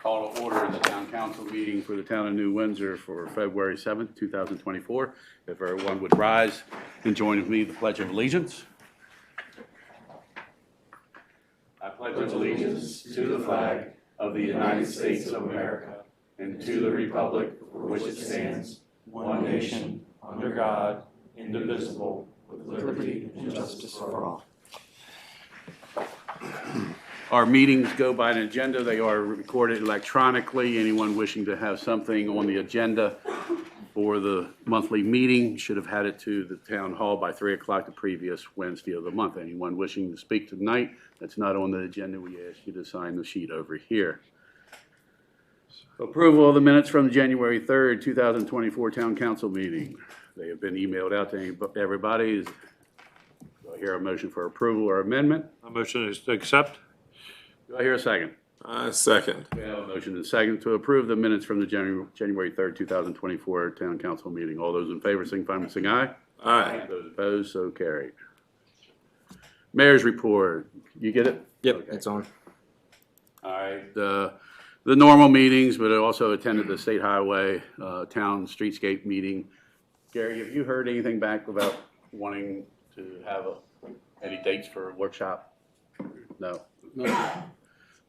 Call to order the town council meeting for the town of New Windsor for February 7th, 2024. If everyone would rise and join with me the Pledge of Allegiance. I pledge allegiance to the flag of the United States of America and to the republic for which it stands, one nation, under God, indivisible, with liberty and justice for all. Our meetings go by an agenda. They are recorded electronically. Anyone wishing to have something on the agenda for the monthly meeting should have had it to the town hall by 3 o'clock the previous Wednesday of the month. Anyone wishing to speak tonight that's not on the agenda, we ask you to sign the sheet over here. Approval of the minutes from the January 3rd, 2024 town council meeting. They have been emailed out to everybody. Do I hear a motion for approval or amendment? A motion is to accept. Do I hear a second? Second. We have a motion and a second to approve the minutes from the January 3rd, 2024 town council meeting. All those in favor signify by saying aye. Aye. Those opposed, so carried. Mayor's report. You get it? Yep, Okay. it's on. All right. The normal meetings, but I also attended the State Highway Town Streetscape meeting. Gary, have you heard anything back about wanting to have any dates for a workshop? No.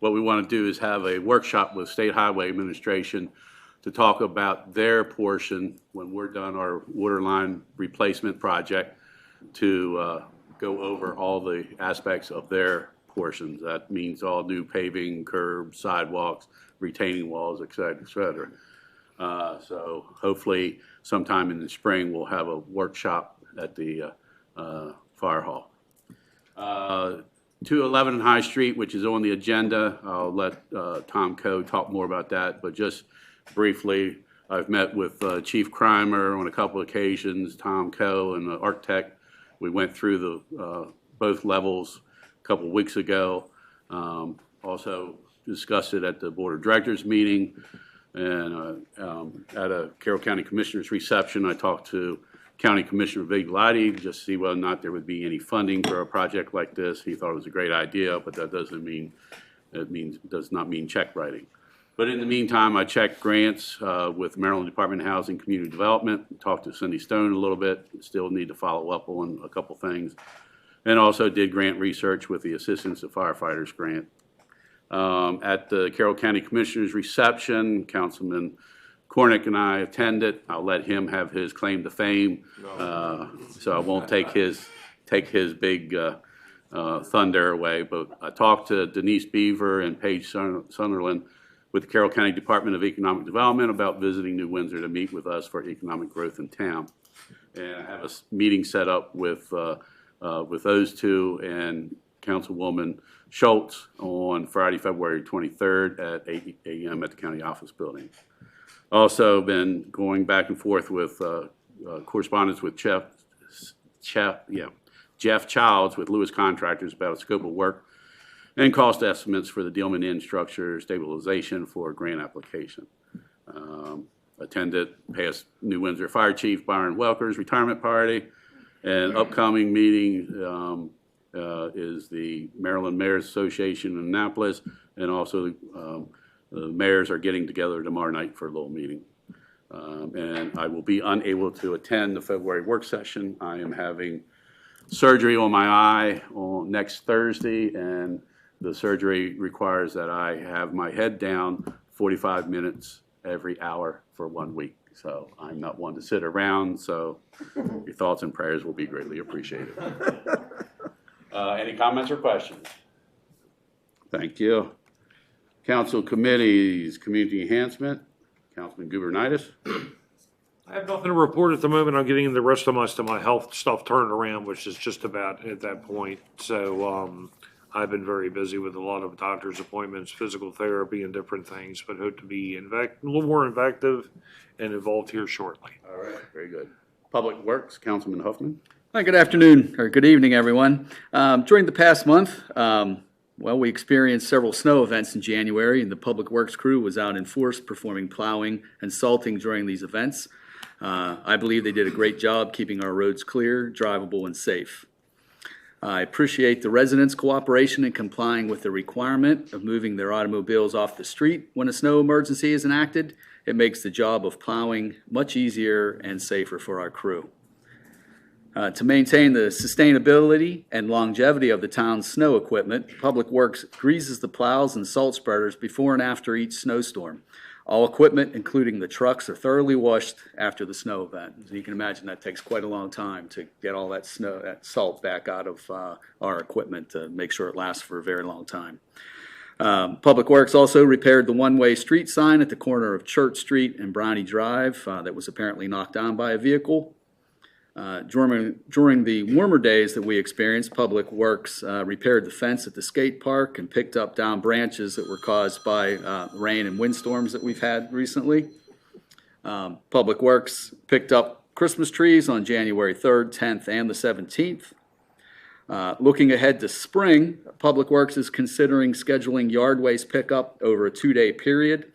What we want to do is have a workshop with State Highway Administration to talk about their portion when we're done our water line replacement project, to go over all the aspects of their portions. That means all new paving, curbs, sidewalks, retaining walls, et cetera, et cetera. So hopefully sometime in the spring we'll have a workshop at the fire hall. 211 High Street, which is on the agenda. I'll let Tom Coe talk more about that, but just briefly, I've met with Chief Crimer on a couple of occasions, Tom Coe and the architect. We went through the both levels a couple of weeks ago. Also discussed it at the Board of Directors meeting, and at a Carroll County Commissioner's reception, I talked to County Commissioner Vigliotti just to see whether or not there would be any funding for a project like this. He thought it was a great idea, but that does not mean check writing. But in the meantime, I checked grants with Maryland Department of Housing and Community Development, talked to Cindy Stone a little bit, still need to follow up on a couple things, and also did grant research with the Assistance to Firefighters grant. At the Carroll County Commissioner's reception, Councilman Cornick and I attended. I'll let him have his claim to fame, so I won't take his big thunder away. But I talked to Denise Beaver and Paige Sunderland with the Carroll County Department of Economic Development about visiting New Windsor to meet with us for economic growth in town. And I have a meeting set up with those two and Councilwoman Schultz on Friday, February 23rd at 8 a.m. at the county office building. Also been going back and forth with correspondence with Jeff Childs with Lewis Contractors about a scope of work and cost estimates for the Dealman Inn structure stabilization for a grant application. Attended past New Windsor Fire Chief Byron Welker's retirement party, and upcoming meeting is the Maryland Mayors Association in Annapolis, and also the mayors are getting together tomorrow night for a little meeting. And I will be unable to attend the February work session. I am having surgery on my eye on next Thursday, and the surgery requires that I have my head down 45 minutes every hour for 1 week. So I'm not one to sit around, so your thoughts and prayers will be greatly appreciated. Any comments or questions? Thank you. Council committees, community enhancement, Councilman Gubernitis. I have nothing to report at the moment. I'm getting the rest of my health stuff turned around, which is just about at that point. So I've been very busy with a lot of doctor's appointments, physical therapy, and different things, but hope to be a little more active and involved here shortly. All right, very good. Public Works, Councilman Huffman. Hi, good afternoon, or good evening, everyone. During the past month, we experienced several snow events in January, and the Public Works crew was out in force performing plowing and salting during these events. I believe they did a great job keeping our roads clear, drivable, and safe. I appreciate the residents' cooperation in complying with the requirement of moving their automobiles off the street when a snow emergency is enacted. It makes the job of plowing much easier and safer for our crew. To maintain the sustainability and longevity of the town's snow equipment, Public Works greases the plows and salt spreaders before and after each snowstorm. All equipment, including the trucks, are thoroughly washed after the snow event. As you can imagine, that takes quite a long time to get all that snow, that salt back out of our equipment to make sure it lasts for a very long time. Public Works also repaired the one-way street sign at the corner of Church Street and Brownie Drive that was apparently knocked down by a vehicle. During the warmer days that we experienced, Public Works repaired the fence at the skate park and picked up down branches that were caused by rain and windstorms that we've had recently. Public Works picked up Christmas trees on January 3rd, 10th, and the 17th. Looking ahead to spring, Public Works is considering scheduling yard waste pickup over a 2-day period.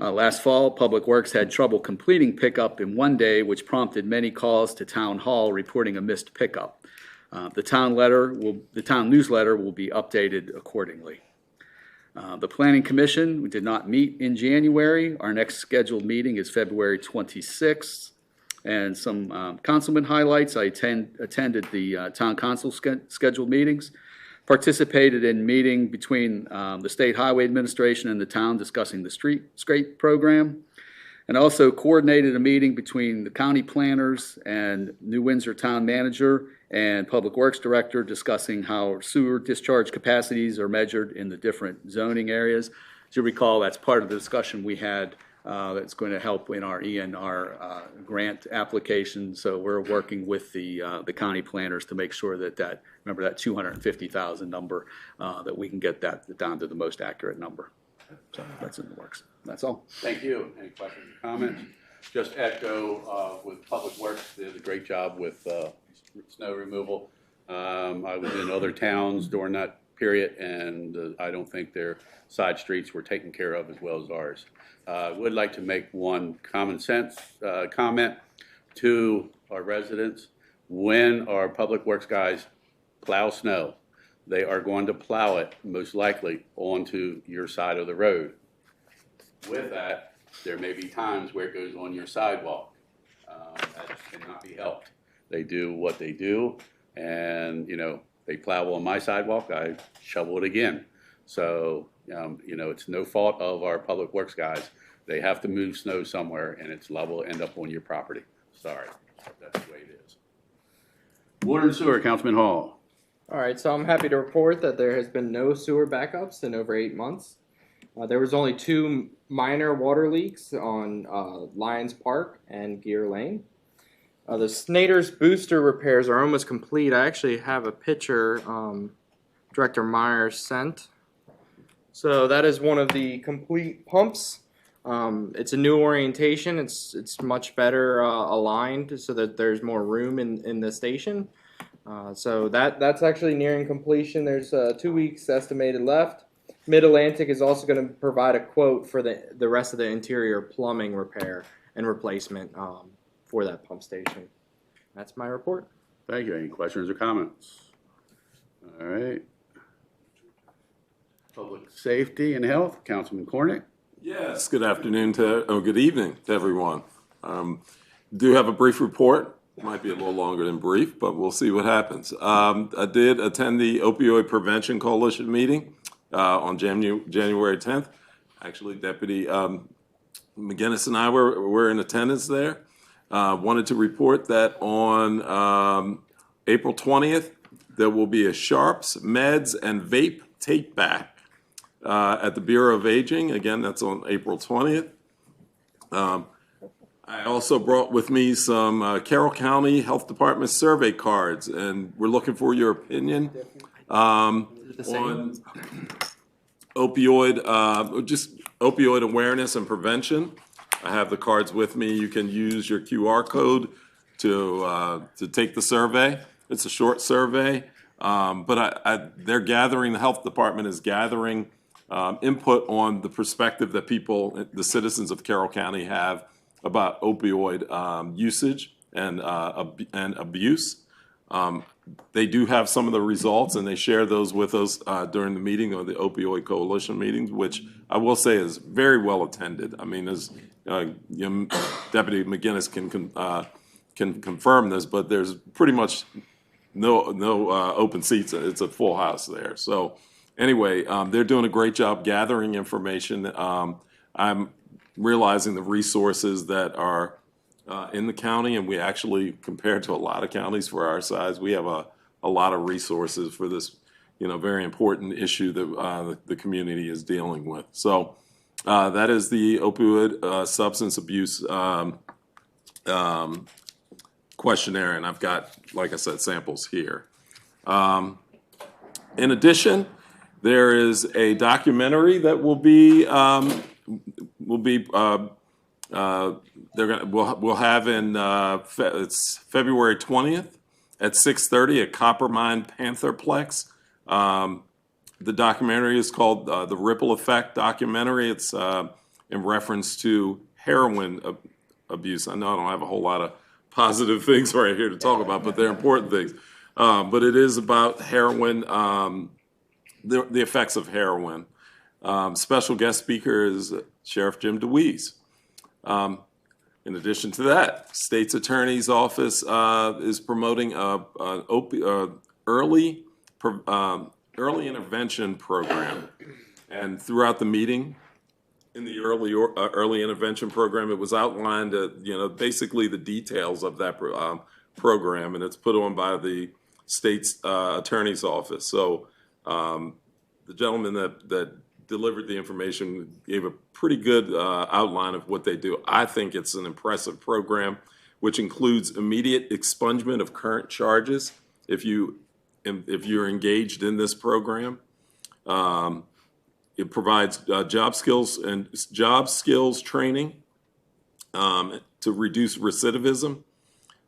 Last fall, Public Works had trouble completing pickup in 1 day, which prompted many calls to Town Hall reporting a missed pickup. The town newsletter will be updated accordingly. The Planning Commission, we did not meet in January. Our next scheduled meeting is February 26th. And some councilman highlights. I attended the Town Council scheduled meetings. Participated in meeting between the State Highway Administration and the town discussing the street program, and also coordinated a meeting between the county planners and New Windsor Town Manager and Public Works Director discussing how sewer discharge capacities are measured in the different zoning areas. As you recall, that's part of the discussion we had that's going to help in our ENR grant application. So we're working with the county planners to make sure that remember that 250,000 number, that we can get that down to the most accurate number. So that's in the works. That's all. Thank you. Any questions or comments? Just echo with Public Works, they did a great job with snow removal. I was in other towns during that period, and I don't think their side streets were taken care of as well as ours. I would like to make one common sense comment to our residents. When our Public Works guys plow snow, they are going to plow it most likely onto your side of the road. With that, there may be times where it goes on your sidewalk. That cannot be helped. They do what they do, and they plow on my sidewalk, I shovel it again. So, it's no fault of our Public Works guys. They have to move snow somewhere, and it's liable to end up on your property. Sorry, that's the way it is. Water and sewer, Councilman Hall. All right, so I'm happy to report that there has been no sewer backups in over 8 months. There was only 2 minor water leaks on Lions Park and Gear Lane. The Snyder's booster repairs are almost complete. I actually have a picture Director Myers sent. So that is one of the complete pumps. It's a new orientation. It's much better aligned so that there's more room in the station. So that's actually nearing completion. There's 2 weeks estimated left. Mid-Atlantic is also going to provide a quote for the rest of the interior plumbing repair and replacement for that pump station. That's my report. Thank you. Any questions or comments? All right. Public Safety and Health, Councilman Cornick. Yes, good afternoon good evening to everyone. Do have a brief report. Might be a little longer than brief, but we'll see what happens. I did attend the Opioid Prevention Coalition meeting on January 10th. Actually, Deputy McGinnis and I were in attendance there. Wanted to report that on April 20th, there will be a Sharps, Meds, and Vape Take Back at the Bureau of Aging. Again, that's on April 20th. I also brought with me some Carroll County Health Department survey cards, and we're looking for your opinion on opioid awareness and prevention. I have the cards with me. You can use your QR code to take the survey. It's a short survey, but they're gathering. The health department is gathering input on the perspective that the citizens of Carroll County have about opioid usage and abuse. They do have some of the results, and they share those with us during the meeting, or the opioid coalition meetings, which I will say is very well attended. I mean, as Deputy McGinnis can confirm this, but there's pretty much no open seats. It's a full house there. So anyway, they're doing a great job gathering information. I'm realizing the resources that are in the county, and we actually, compared to a lot of counties for our size, we have a lot of resources for this, very important issue that the community is dealing with. So that is the opioid substance abuse questionnaire, and I've got, like I said, samples here. In addition, there is a documentary that will be we'll have in it's February 20th at 6:30 at Coppermine Pantherplex. The documentary is called the Ripple Effect documentary. It's in reference to heroin abuse. I know I don't have a whole lot of positive things right here to talk about, but they're important things. But it is about heroin, the effects of heroin. Special guest speaker is Sheriff Jim DeWeese. In addition to that, State's Attorney's Office is promoting an early intervention program. And throughout the meeting, in the early intervention program, it was outlined, basically the details of that program, and it's put on by the State's Attorney's Office. So the gentleman that delivered the information gave a pretty good outline of what they do. I think it's an impressive program, which includes immediate expungement of current charges if you're engaged in this program. It provides job skills training to reduce recidivism,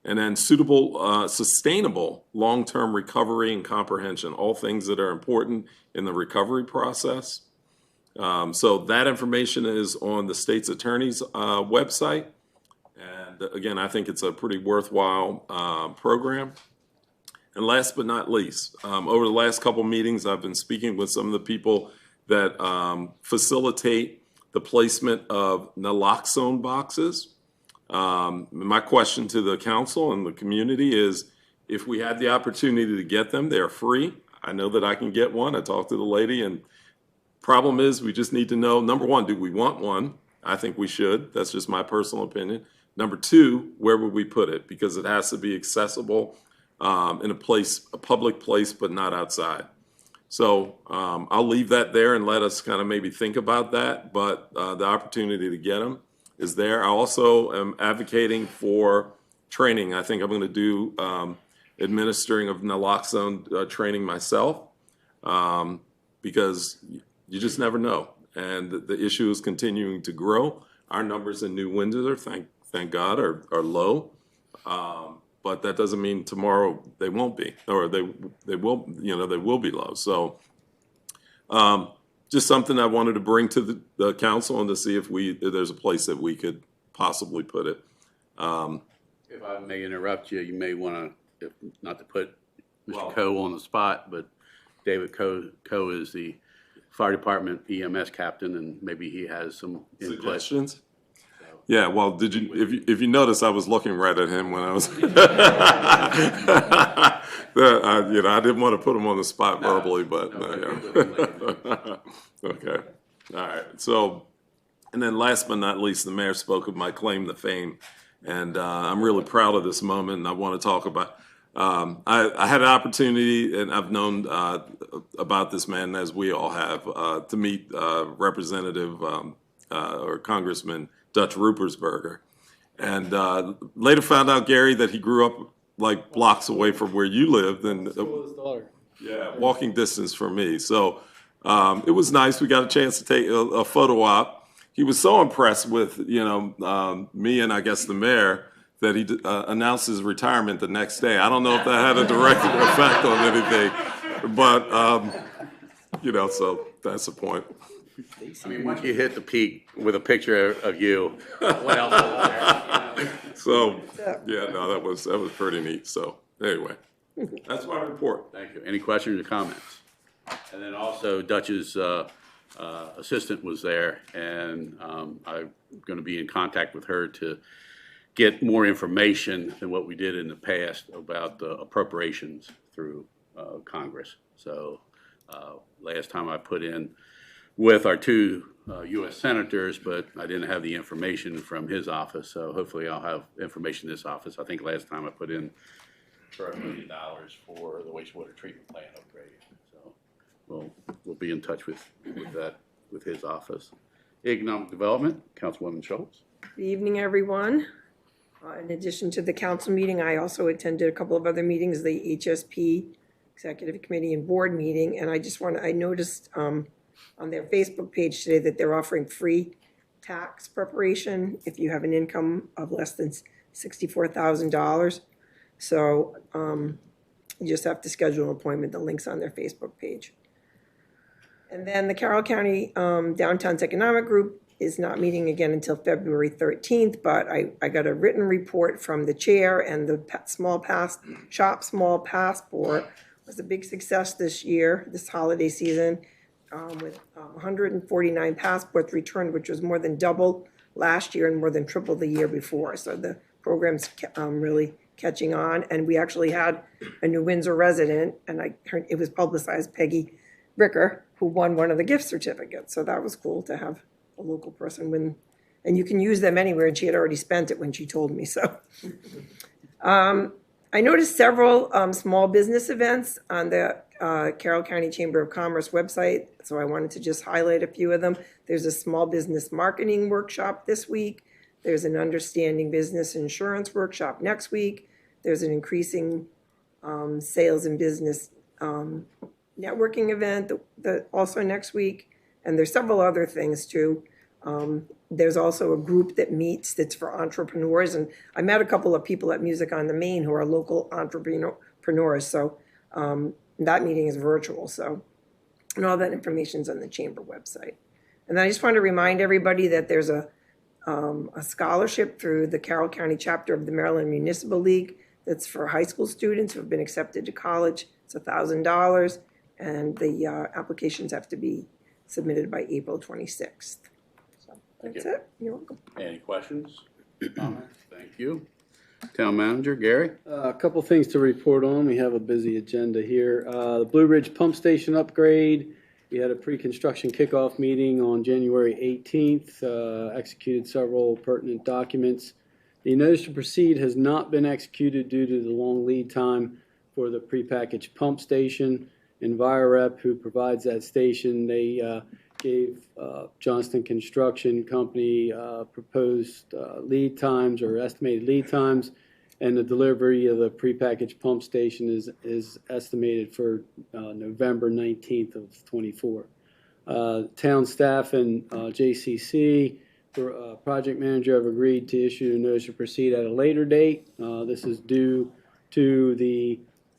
and then suitable, sustainable long-term recovery and comprehension, all things that are important in the recovery process. So that information is on the State's Attorney's website. And again, I think it's a pretty worthwhile program. And last but not least, over the last couple meetings, I've been speaking with some of the people that facilitate the placement of naloxone boxes. My question to the council and the community is, if we had the opportunity to get them, they're free. I know that I can get one. I talked to the lady, and problem is, we just need to know, number one, do we want one? I think we should. That's just my personal opinion. Number two, where would we put it? Because it has to be accessible in a public place, but not outside. So I'll leave that there and let us kind of maybe think about that, but the opportunity to get them is there. I also am advocating for training. I think I'm going to do administering of naloxone training myself, because you just never know. And the issue is continuing to grow. Our numbers in New Windsor, thank God, are low. But that doesn't mean tomorrow they won't be, or they will, they will be low. So just something I wanted to bring to the council and to see if there's a place that we could possibly put it. If I may interrupt you, you may want to, not to put Mr. Coe on the spot, but David Coe is the fire department EMS captain, and maybe he has some input. Suggestions? Yeah, well, did you? If you notice, I was looking right at him when I was. I didn't want to put him on the spot verbally, but okay, all right. So, and then last but not least, the mayor spoke of my claim to fame, and I'm really proud of this moment, and I want to talk about. I had an opportunity, and I've known about this man, as we all have, to meet Representative or Congressman Dutch Ruppersberger, and later found out, Gary, that he grew up like blocks away from where you lived, and yeah, walking distance from me. So it was nice. We got a chance to take a photo op. He was so impressed with me and I guess the mayor that he announced his retirement the next day. I don't know if that had a direct effect on anything, but so that's the point. I mean, once you hit the peak with a picture of you, what else is there? So, yeah, no, that was pretty neat. So, anyway, That's my report. Thank you. Any questions or comments? And then also Dutch's assistant was there, and I'm going to be in contact with her to get more information than what we did in the past about the appropriations through Congress. So last time I put in with our two U.S. senators, but I didn't have the information from his office, so hopefully I'll have information in this office. I think last time I put in for $1 million for the wastewater treatment plant upgrade. So we'll be in touch with that, with his office. Economic Development, Councilwoman Schultz. Good evening, everyone. In addition to the council meeting, I also attended a couple of other meetings, the HSP Executive Committee and Board meeting, and I noticed on their Facebook page today that they're offering free tax preparation if you have an income of less than $64,000. So you just have to schedule an appointment. The link's on their Facebook page. And then the Carroll County Downtown's Economic Group is not meeting again until February 13th, but I got a written report from the chair, and the Small Passport was a big success this year, this holiday season, with 149 passports returned, which was more than double last year and more than triple the year before. So the program's really catching on, and we actually had a New Windsor resident, and I heard it was publicized, Peggy Ricker, who won one of the gift certificates. So that was cool to have a local person win, and you can use them anywhere, and she had already spent it when she told me. So I noticed several small business events on the Carroll County Chamber of Commerce website, so I wanted to just highlight a few of them. There's a small business marketing workshop this week. There's an understanding business insurance workshop next week. There's an increasing sales and business networking event also next week. And there's several other things too. There's also a group that meets that's for entrepreneurs. And I met a couple of people at Music on the Main who are local entrepreneurs. So that meeting is virtual. So, and all that information is on the chamber website. And then I just want to remind everybody that there's a scholarship through the Carroll County chapter of the Maryland Municipal League that's for high school students who have been accepted to college. It's $1,000, and the applications have to be submitted by April 26th. So that's it. You're welcome. Any questions? Comments? Thank you. Town Manager, Gary? A couple things to report on. We have a busy agenda here. The Blue Ridge Pump Station upgrade. We had a pre-construction kickoff meeting on January 18th, executed several pertinent documents. The notice to proceed has not been executed due to the long lead time for the prepackaged pump station. Envirorep, who provides that station, they gave Johnston Construction Company proposed lead times or estimated lead times, and the delivery of the prepackaged pump station is estimated for November 19th of 24. Town staff and JCC, project manager, have agreed to issue a notice to proceed at a later date. This is due to the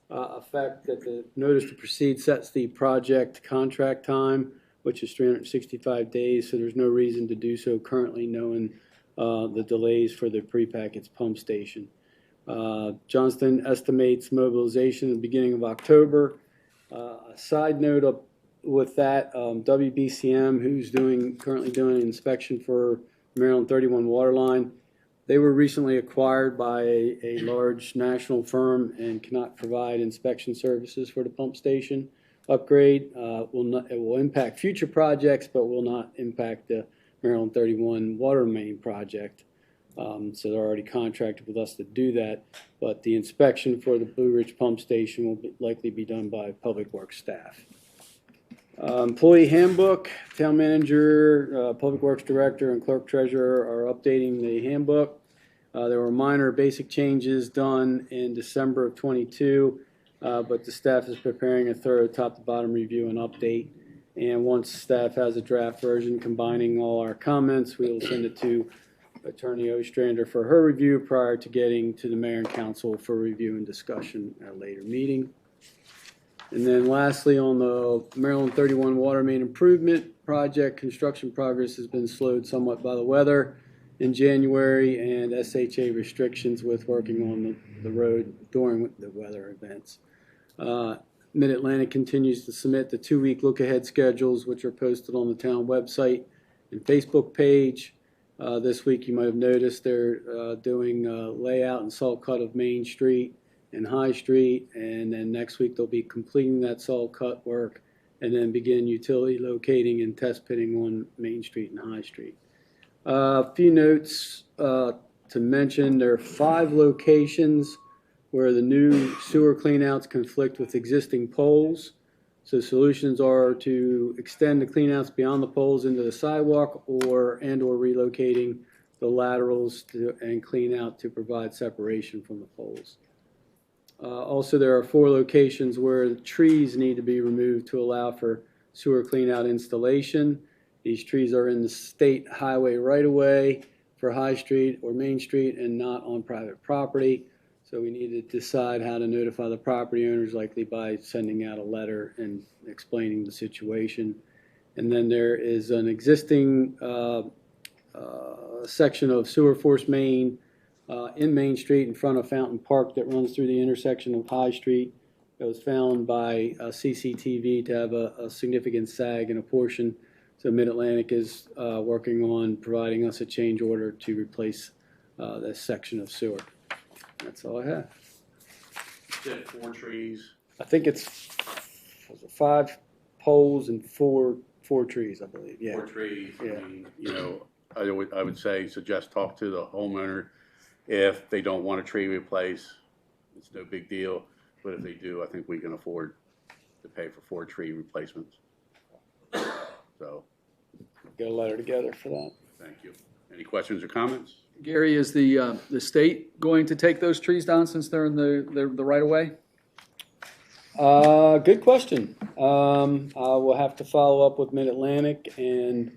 effect that the notice to proceed sets the project contract time, which is 365 days, so there's no reason to do so currently, knowing the delays for the prepackaged pump station. Johnston estimates mobilization at the beginning of October. A side note with that, WBCM, who's currently doing an inspection for Maryland 31 water line, they were recently acquired by a large national firm and cannot provide inspection services for the pump station upgrade. It will impact future projects, but will not impact the Maryland 31 water main project. So they're already contracted with us to do that, but the inspection for the Blue Ridge pump station will likely be done by Public Works staff. Employee handbook, town manager, Public Works director, and clerk treasurer are updating the handbook. There were minor basic changes done in December of 22, but the staff is preparing a thorough top-to-bottom review and update. And once staff has a draft version combining all our comments, we will send it to Attorney Ostrander for her review prior to getting to the mayor and council for review and discussion at a later meeting. And then lastly, on the Maryland 31 water main improvement project, construction progress has been slowed somewhat by the weather. in January, and SHA restrictions with working on the road during the weather events. Mid-Atlantic continues to submit the 2-week look-ahead schedules, which are posted on the town website and Facebook page. This week, you might have noticed they're doing layout and salt cut of Main Street and High Street, and then next week they'll be completing that salt cut work and then begin utility locating and test pitting on Main Street and High Street. A few notes to mention. There are 5 locations where the new sewer cleanouts conflict with existing poles. So solutions are to extend the cleanouts beyond the poles into the sidewalk or relocating the laterals and clean out to provide separation from the poles. Also, there are 4 locations where the trees need to be removed to allow for sewer cleanout installation. These trees are in the state highway right-of-way for High Street or Main Street and not on private property. So we need to decide how to notify the property owners, likely by sending out a letter and explaining the situation. And then there is an existing section of sewer force main in Main Street in front of Fountain Park that runs through the intersection of High Street. It was found by CCTV to have a significant sag in a portion. So Mid-Atlantic is working on providing us a change order to replace this section of sewer. That's all I have. You said 4 trees. I think it's 5 poles and four trees, I believe. Yeah. 4 trees. Yeah. I mean, I would suggest talk to the homeowner. If they don't want a tree replaced, it's no big deal. But if they do, I think we can afford to pay for 4 tree replacements. So, Get a letter together for that. thank you. Any questions or comments? Gary, is the state going to take those trees down since they're in the right-of-way? Good question. I will have to follow up with Mid-Atlantic and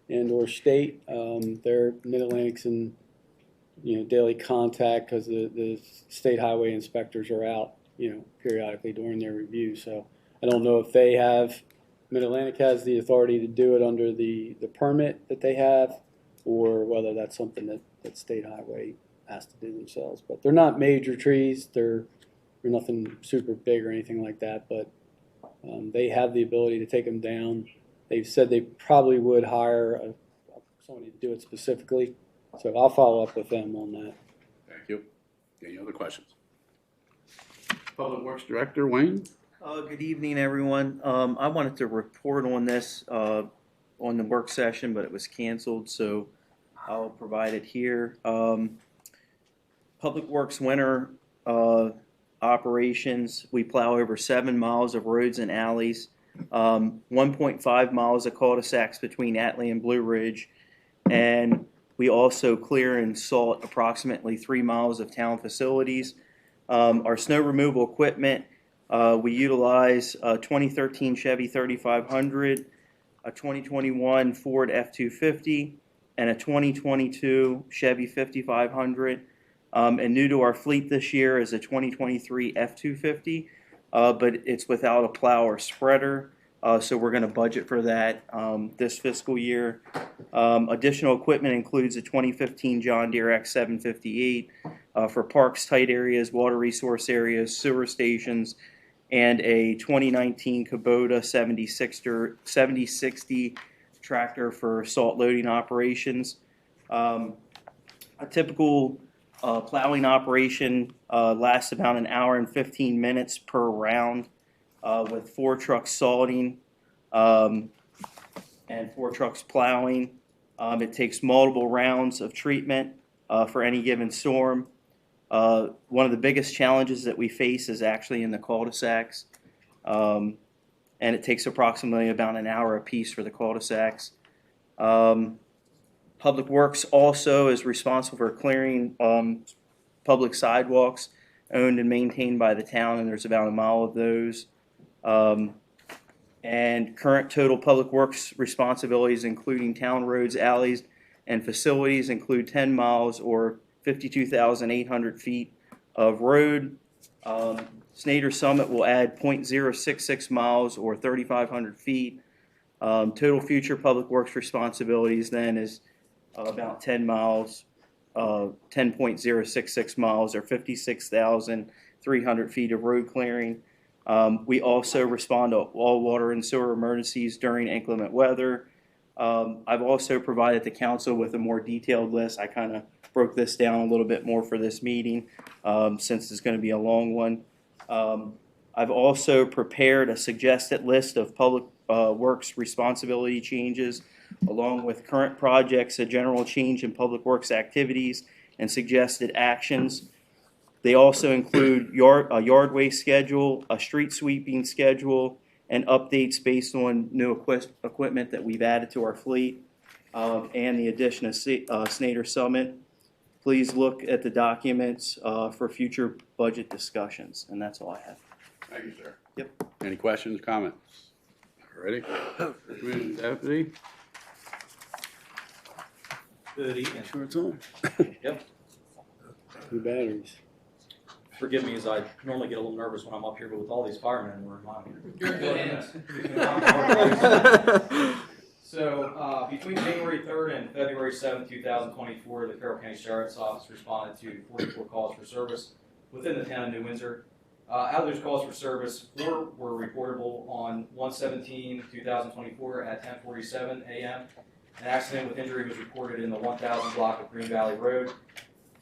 or state. Their Mid-Atlantic's in daily contact because the state highway inspectors are out periodically during their review. So I don't know if they have Mid-Atlantic has the authority to do it under the permit that they have, or whether that's something that state highway has to do themselves. But they're not major trees. They're nothing super big or anything like that, but they have the ability to take them down. They've said they probably would hire somebody to do it specifically, so I'll follow up with them on that. Thank you. Any other questions? Public Works Director, Wayne? Good evening, everyone. I wanted to report on this on the work session, but it was canceled, so I'll provide it here. Public Works winter operations, we plow over 7 miles of roads and alleys, 1.5 miles of cul-de-sacs between Atlee and Blue Ridge, and we also clear and salt approximately 3 miles of town facilities. Our snow removal equipment, we utilize a 2013 Chevy 3500, a 2021 Ford F-250, and a 2022 Chevy 5500. And new to our fleet this year is a 2023 F-250, but it's without a plow or spreader, so we're going to budget for that this fiscal year. Additional equipment includes a 2015 John Deere X758 for parks, tight areas, water resource areas, sewer stations, and a 2019 Kubota 7060 tractor for salt loading operations. A typical plowing operation lasts about an hour and 15 minutes per round, with 4 trucks salting and 4 trucks plowing. It takes multiple rounds of treatment for any given storm. One of the biggest challenges that we face is actually in the cul-de-sacs, and it takes approximately about an hour apiece for the cul-de-sacs. Public Works also is responsible for clearing public sidewalks owned and maintained by the town, and there's about a mile of those. And current total Public Works responsibilities, including town roads, alleys, and facilities, include 10 miles or 52,800 feet of road. Snyder Summit will add 0.066 miles or 3,500 feet. Total future Public Works responsibilities then is about 10 miles, 10.066 miles or 56,300 feet of road clearing. We also respond to all water and sewer emergencies during inclement weather. I've also provided the council with a more detailed list. I kind of broke this down a little bit more for this meeting since it's going to be a long one. I've also prepared a suggested list of public works responsibility changes along with current projects, a general change in public works activities, and suggested actions. They also include a yard waste schedule, a street sweeping schedule, and updates based on new equipment that we've added to our fleet, and the addition of Snyder Summit. Please look at the documents for future budget discussions, and that's all I have. Thank you, sir. Yep. Any questions, comments? Ready? Commissioner Deputy? Good evening. Sure it's on. Yep. New batteries. Forgive me as I normally get a little nervous when I'm up here, but with all these firemen, we're in line. You're good hands. So, between January 3rd and February 7th, 2024, the Carroll County Sheriff's Office responded to 44 calls for service within the town of New Windsor. Out of those calls for service, 4 were reportable on 1/17/2024 at 10:47 a.m. An accident with injury was reported in the 1000 block of Green Valley Road.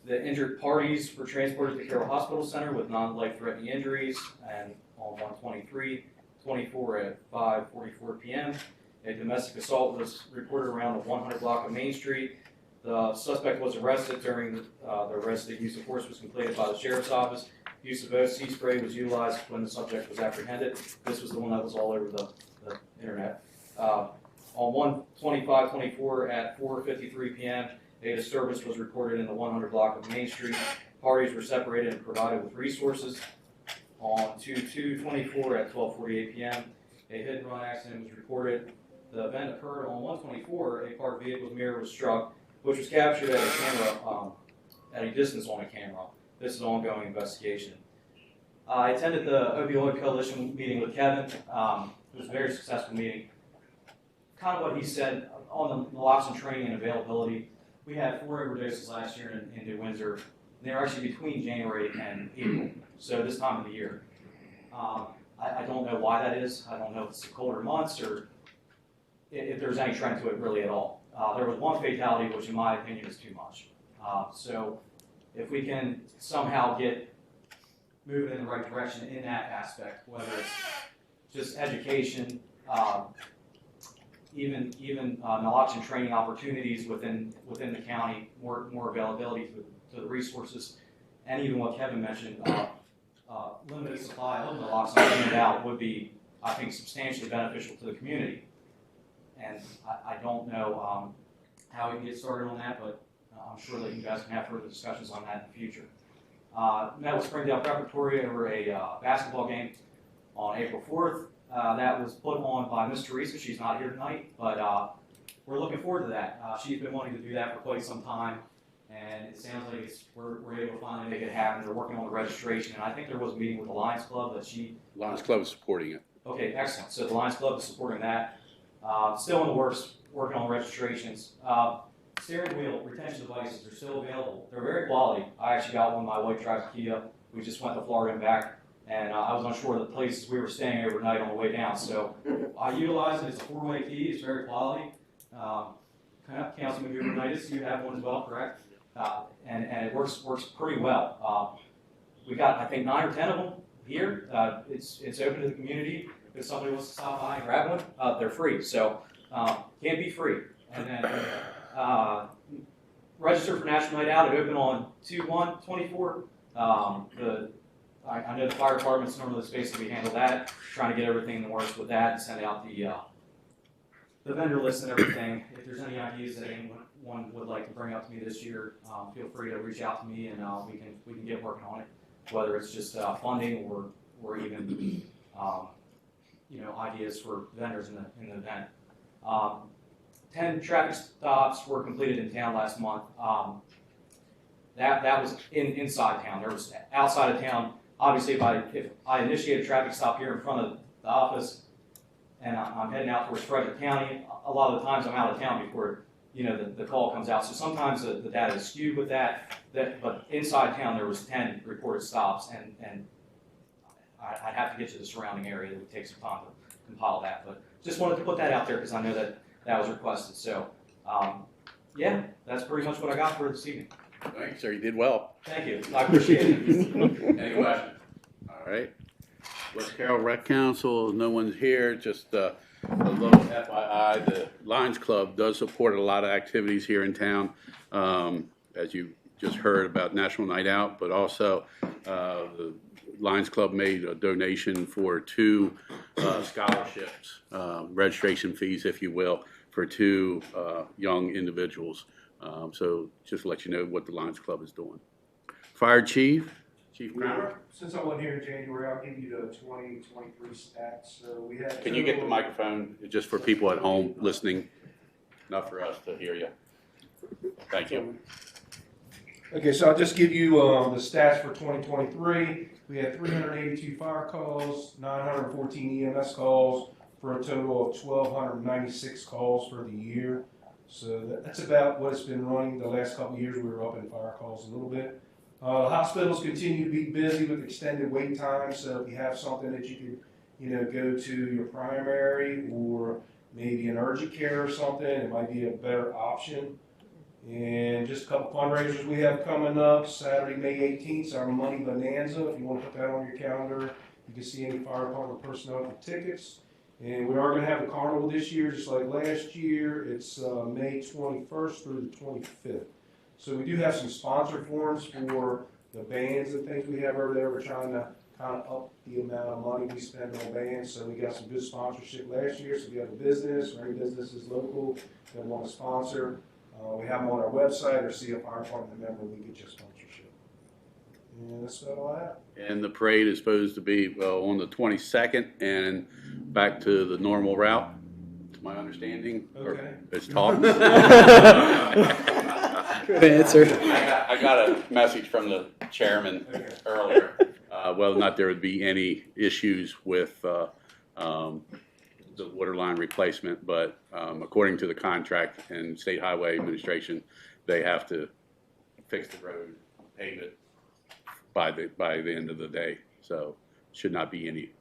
The injured parties were transported to Carroll Hospital Center with non-life-threatening injuries, and on 1/23/24 at 5:44 p.m. A domestic assault was reported around the 100 block of Main Street. The suspect was arrested. During the arrest, the use of force was completed by the Sheriff's Office. Use of OC spray was utilized when the subject was apprehended. This was the one that was all over the internet. On 1/25/24 at 4:53 p.m., a disturbance was recorded in the 100 block of Main Street. Parties were separated and provided with resources. On 2/2/24 at 12:48 p.m., a hit and run accident was reported. The event occurred on 1/24. A parked vehicle's mirror was struck, which was captured at a camera, at a distance on a camera. This is an ongoing investigation. I attended the Opioid Coalition meeting with Kevin. It was a very successful meeting. Kind of what he said on the naloxone training and availability. We had 4 overdoses last year in New Windsor. They were actually between January and April, so this time of the year. I don't know why that is. I don't know if it's the colder months or if there's any trend to it really at all. There was 1 fatality, which in my opinion is too much. So if we can somehow get moving in the right direction in that aspect, whether it's just education, even naloxone training opportunities within the county, more availability to the resources, and even what Kevin mentioned, limited supply of naloxone in and out would be, I think, substantially beneficial to the community. And I don't know how we can get started on that, but I'm sure that you guys can have further discussions on that in the future. Met with Springdale Preparatory over a basketball game on April 4th. That was put on by Miss Teresa. She's not here tonight, but we're looking forward to that. She's been wanting to do that for quite some time, and it sounds like we're able to finally make it happen. They're working on the registration, and I think there was a meeting with the Lions Club that Lions Club is supporting it. Okay, excellent. So the Lions Club is supporting that. Still in the works, working on registrations. Steering wheel retention devices are still available. They're very quality. I actually got one. My wife drives a Kia. We just went to Florida and back, and I was unsure of the places we were staying overnight on the way down. So I utilize it. It's a 4-way key. It's very quality. Councilman Guvernaitis, you have one as well, correct? And it works pretty well. We got, I think, 9 or 10 of them here. It's open to the community. If somebody wants to stop by and grab one, they're free. So can't be free. And then register for National Night Out. It opened on 2/1/24. I know the fire department's normally the space that we handle that. Trying to get everything in the works with that and send out the vendor list and everything. If there's any ideas that anyone would like to bring up to me this year, feel free to reach out to me and we can get working on it. Whether it's just funding or even ideas for vendors in the event. 10 traffic stops were completed in town last month. That was inside town. There was outside of town. Obviously, if I initiate a traffic stop here in front of the office and I'm heading out towards Frederick County, a lot of the times I'm out of town before the call comes out. So sometimes the data is skewed with that, but inside town there was 10 reported stops, and I'd have to get to the surrounding area. It would take some time to compile that, but just wanted to put that out there because I know that was requested. So, yeah, that's pretty much what I got for this evening. Thanks, sir. You did well. Thank you. I appreciate it. Any questions? All right. West Carroll Rec Council, no one's here, just a little FYI, the Lions Club does support a lot of activities here in town, as you just heard about National Night Out, but also the Lions Club made a donation for 2 scholarships, registration fees, if you will, for 2 young individuals. So just to let you know what the Lions Club is doing. Fire Chief Kramer. Since I wasn't here in January, I'll give you the 2023 stats. So we had. Can you get the microphone just for people at home listening, not for us to hear you? Thank you. Okay, so I'll just give you the stats for 2023. We had 382 fire calls, 914 EMS calls, for a total of 1,296 calls for the year. So that's about what it's been running the last couple of years. We were up in fire calls a little bit. The hospitals continue to be busy with extended wait times. So if you have something that you could, go to your primary or maybe an urgent care or something, it might be a better option. And just a couple fundraisers we have coming up. Saturday, May 18th, our Money Bonanza. If you want to put that on your calendar, you can see any fire department personnel for tickets. And we are going to have the carnival this year, just like last year. It's May 21st through the 25th. So we do have some sponsor forms for the bands and things we have over there. We're trying to kind of up the amount of money we spend on bands. So we got some good sponsorship last year. So if you have a business or any businesses local that want to sponsor, we have them on our website, or see a fire department member, we get your sponsorship. And that's about all I have. And the parade is supposed to be on the 22nd and back to the normal route, to my understanding. Okay. It's talked. Good answer. I got a message from the chairman earlier, whether or not there would be any issues with the water line replacement, but according to the contract and State Highway Administration, they have to fix the road, pave it by the end of the day. So should not be any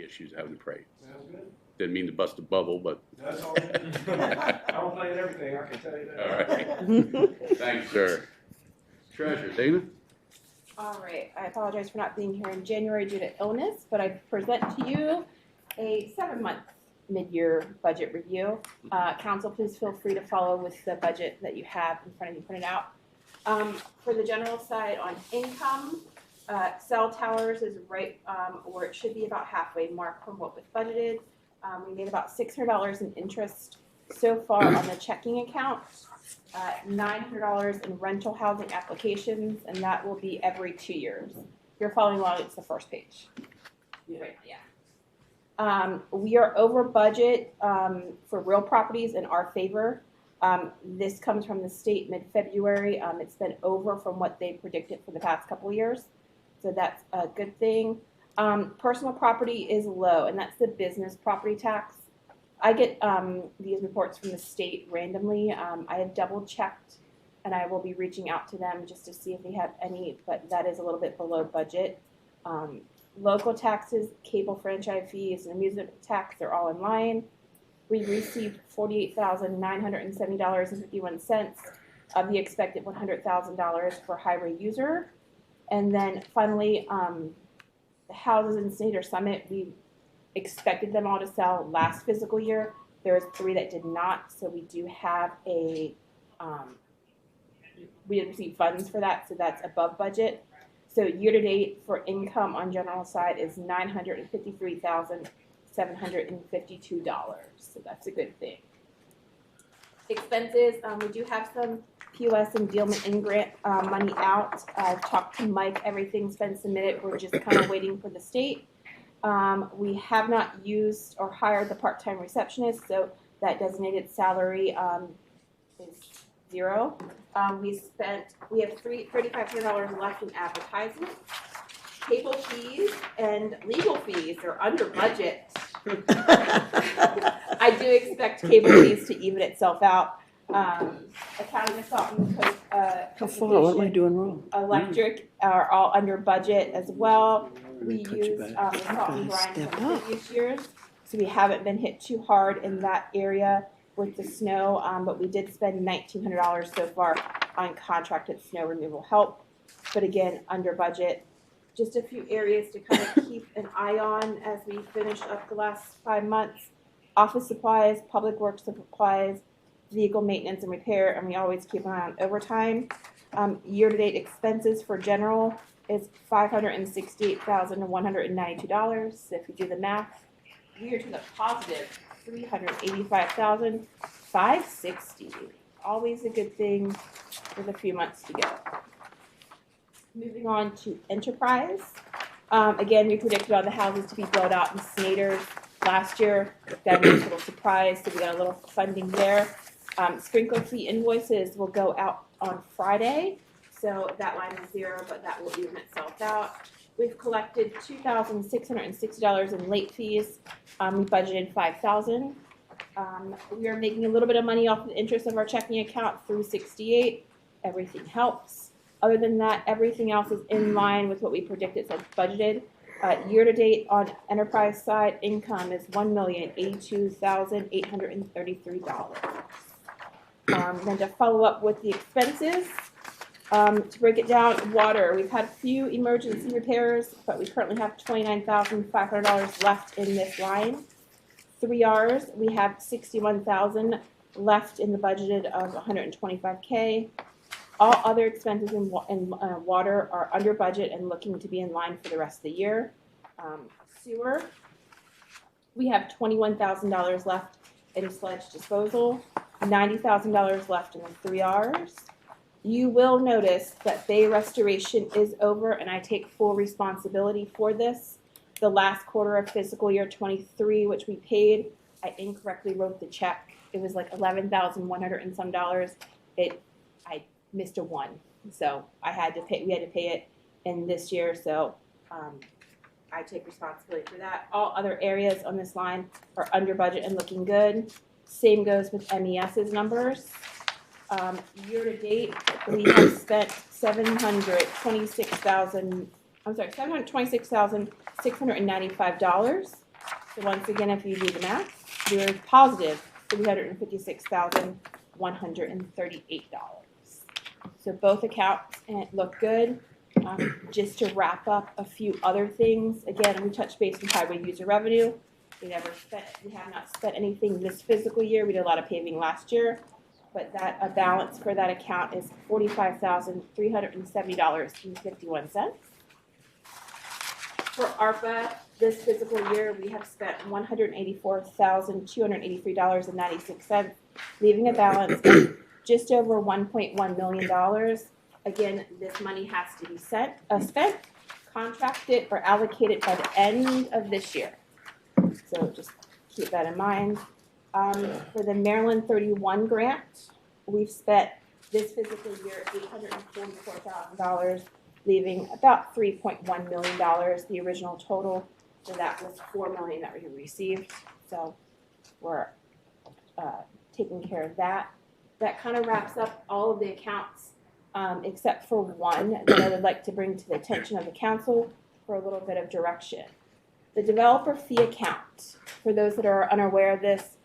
issues having the parade. Sounds good. Didn't mean to bust a bubble, but. That's all good. I don't play at everything, I can tell you that. All right. Thanks, sir. Treasurer, Dana? All right, I apologize for not being here in January due to illness, but I present to you a 7-month mid-year budget review. Council, please feel free to follow with the budget that you have in front of you printed out. For the general side on income, cell towers is right where it should be, about halfway mark from what was budgeted. We made about $600 in interest so far on the checking account, $900 in rental housing applications, and that will be every 2 years. If you're following along, it's the first page. Yeah. We are over budget for real properties in our favor. This comes from the state mid-February. It's been over from what they predicted for the past couple of years, so that's a good thing. Personal property is low, and that's the business property tax. I get these reports from the state randomly. I have double-checked, and I will be reaching out to them just to see if they have any, but that is a little bit below budget. Local taxes, cable franchise fees, and amusement tax, they're all in line. We received $48,970.51 of the expected $100,000 for highway user. And then finally, the houses in Seder Summit, we expected them all to sell last fiscal year. There was 3 that did not, so we do have we didn't receive funds for that, so that's above budget. So year to date for income on general side is $953,752. So that's a good thing. Expenses, we do have some POS and Dealman in grant money out. I've talked to Mike. Everything's been submitted. We're just kind of waiting for the state. We have not used or hired the part-time receptionist, so that designated salary is 0. We have $3,500 left in advertising. Cable fees and legal fees are under budget. I do expect cable fees to even itself out. accounting consultant, How far? What am I doing wrong? electric are all under budget as well. We Cut you used back. consultant Brian Step from up. previous years, so we haven't been hit too hard in that area with the snow, but we did spend $1,900 so far on contracted snow removal help. But again, under budget. Just a few areas to kind of keep an eye on as we finish up the last 5 months. Office supplies, public works supplies, vehicle maintenance and repair, and we always keep an eye on overtime. Year-to-date expenses for general is $568,192. So if you do the math, we are to the positive $385,560. Always a good thing with a few months to go. Moving on to enterprise. Again, we predicted all the houses to be built out in Snyder last year. That was a little surprise, so we got a little funding there. Sprinkler fee invoices will go out on Friday, so that line is zero, but that will even itself out. We've collected $2,660 in late fees. We budgeted $5,000. We are making a little bit of money off the interest of our checking account through 68. Everything helps. Other than that, everything else is in line with what we predicted as budgeted. Year-to-date on enterprise side, income is $1,082,833. Then to follow up with the expenses, to break it down, water. We've had a few emergency repairs, but we currently have $29,500 left in this line. 3Rs, we have $61,000 left in the budgeted of $125K. All other expenses in water are under budget and looking to be in line for the rest of the year. Sewer, we have $21,000 left in sludge disposal, $90,000 left in the 3Rs. You will notice that bay restoration is over, and I take full responsibility for this. The last quarter of fiscal year 23, which we paid, I incorrectly wrote the check. It was like $11,100 and some dollars. I missed a one, so we had to pay it in this year, so I take responsibility for that. All other areas on this line are under budget and looking good. Same goes with MES's numbers. Year to date, we have spent $726,695. So once again, if you do the math, we're positive $356,138. So both accounts look good. Just to wrap up a few other things, again, we touched base on highway user revenue. We have not spent anything this fiscal year. We did a lot of paving last year, but a balance for that account is $45,370.51. For ARPA, this fiscal year, we have spent $184,283.96, leaving a balance of just over $1.1 million. Again, this money has to be spent, contracted, or allocated by the end of this year. So just keep that in mind. For the Maryland 31 grant, we've spent this fiscal year $844,000, leaving about $3.1 million, the original total. So that was $4 million that we received. So we're taking care of that. That kind of wraps up all of the accounts, except for one that I would like to bring to the attention of the council for a little bit of direction. The developer fee account, for those that are unaware of this,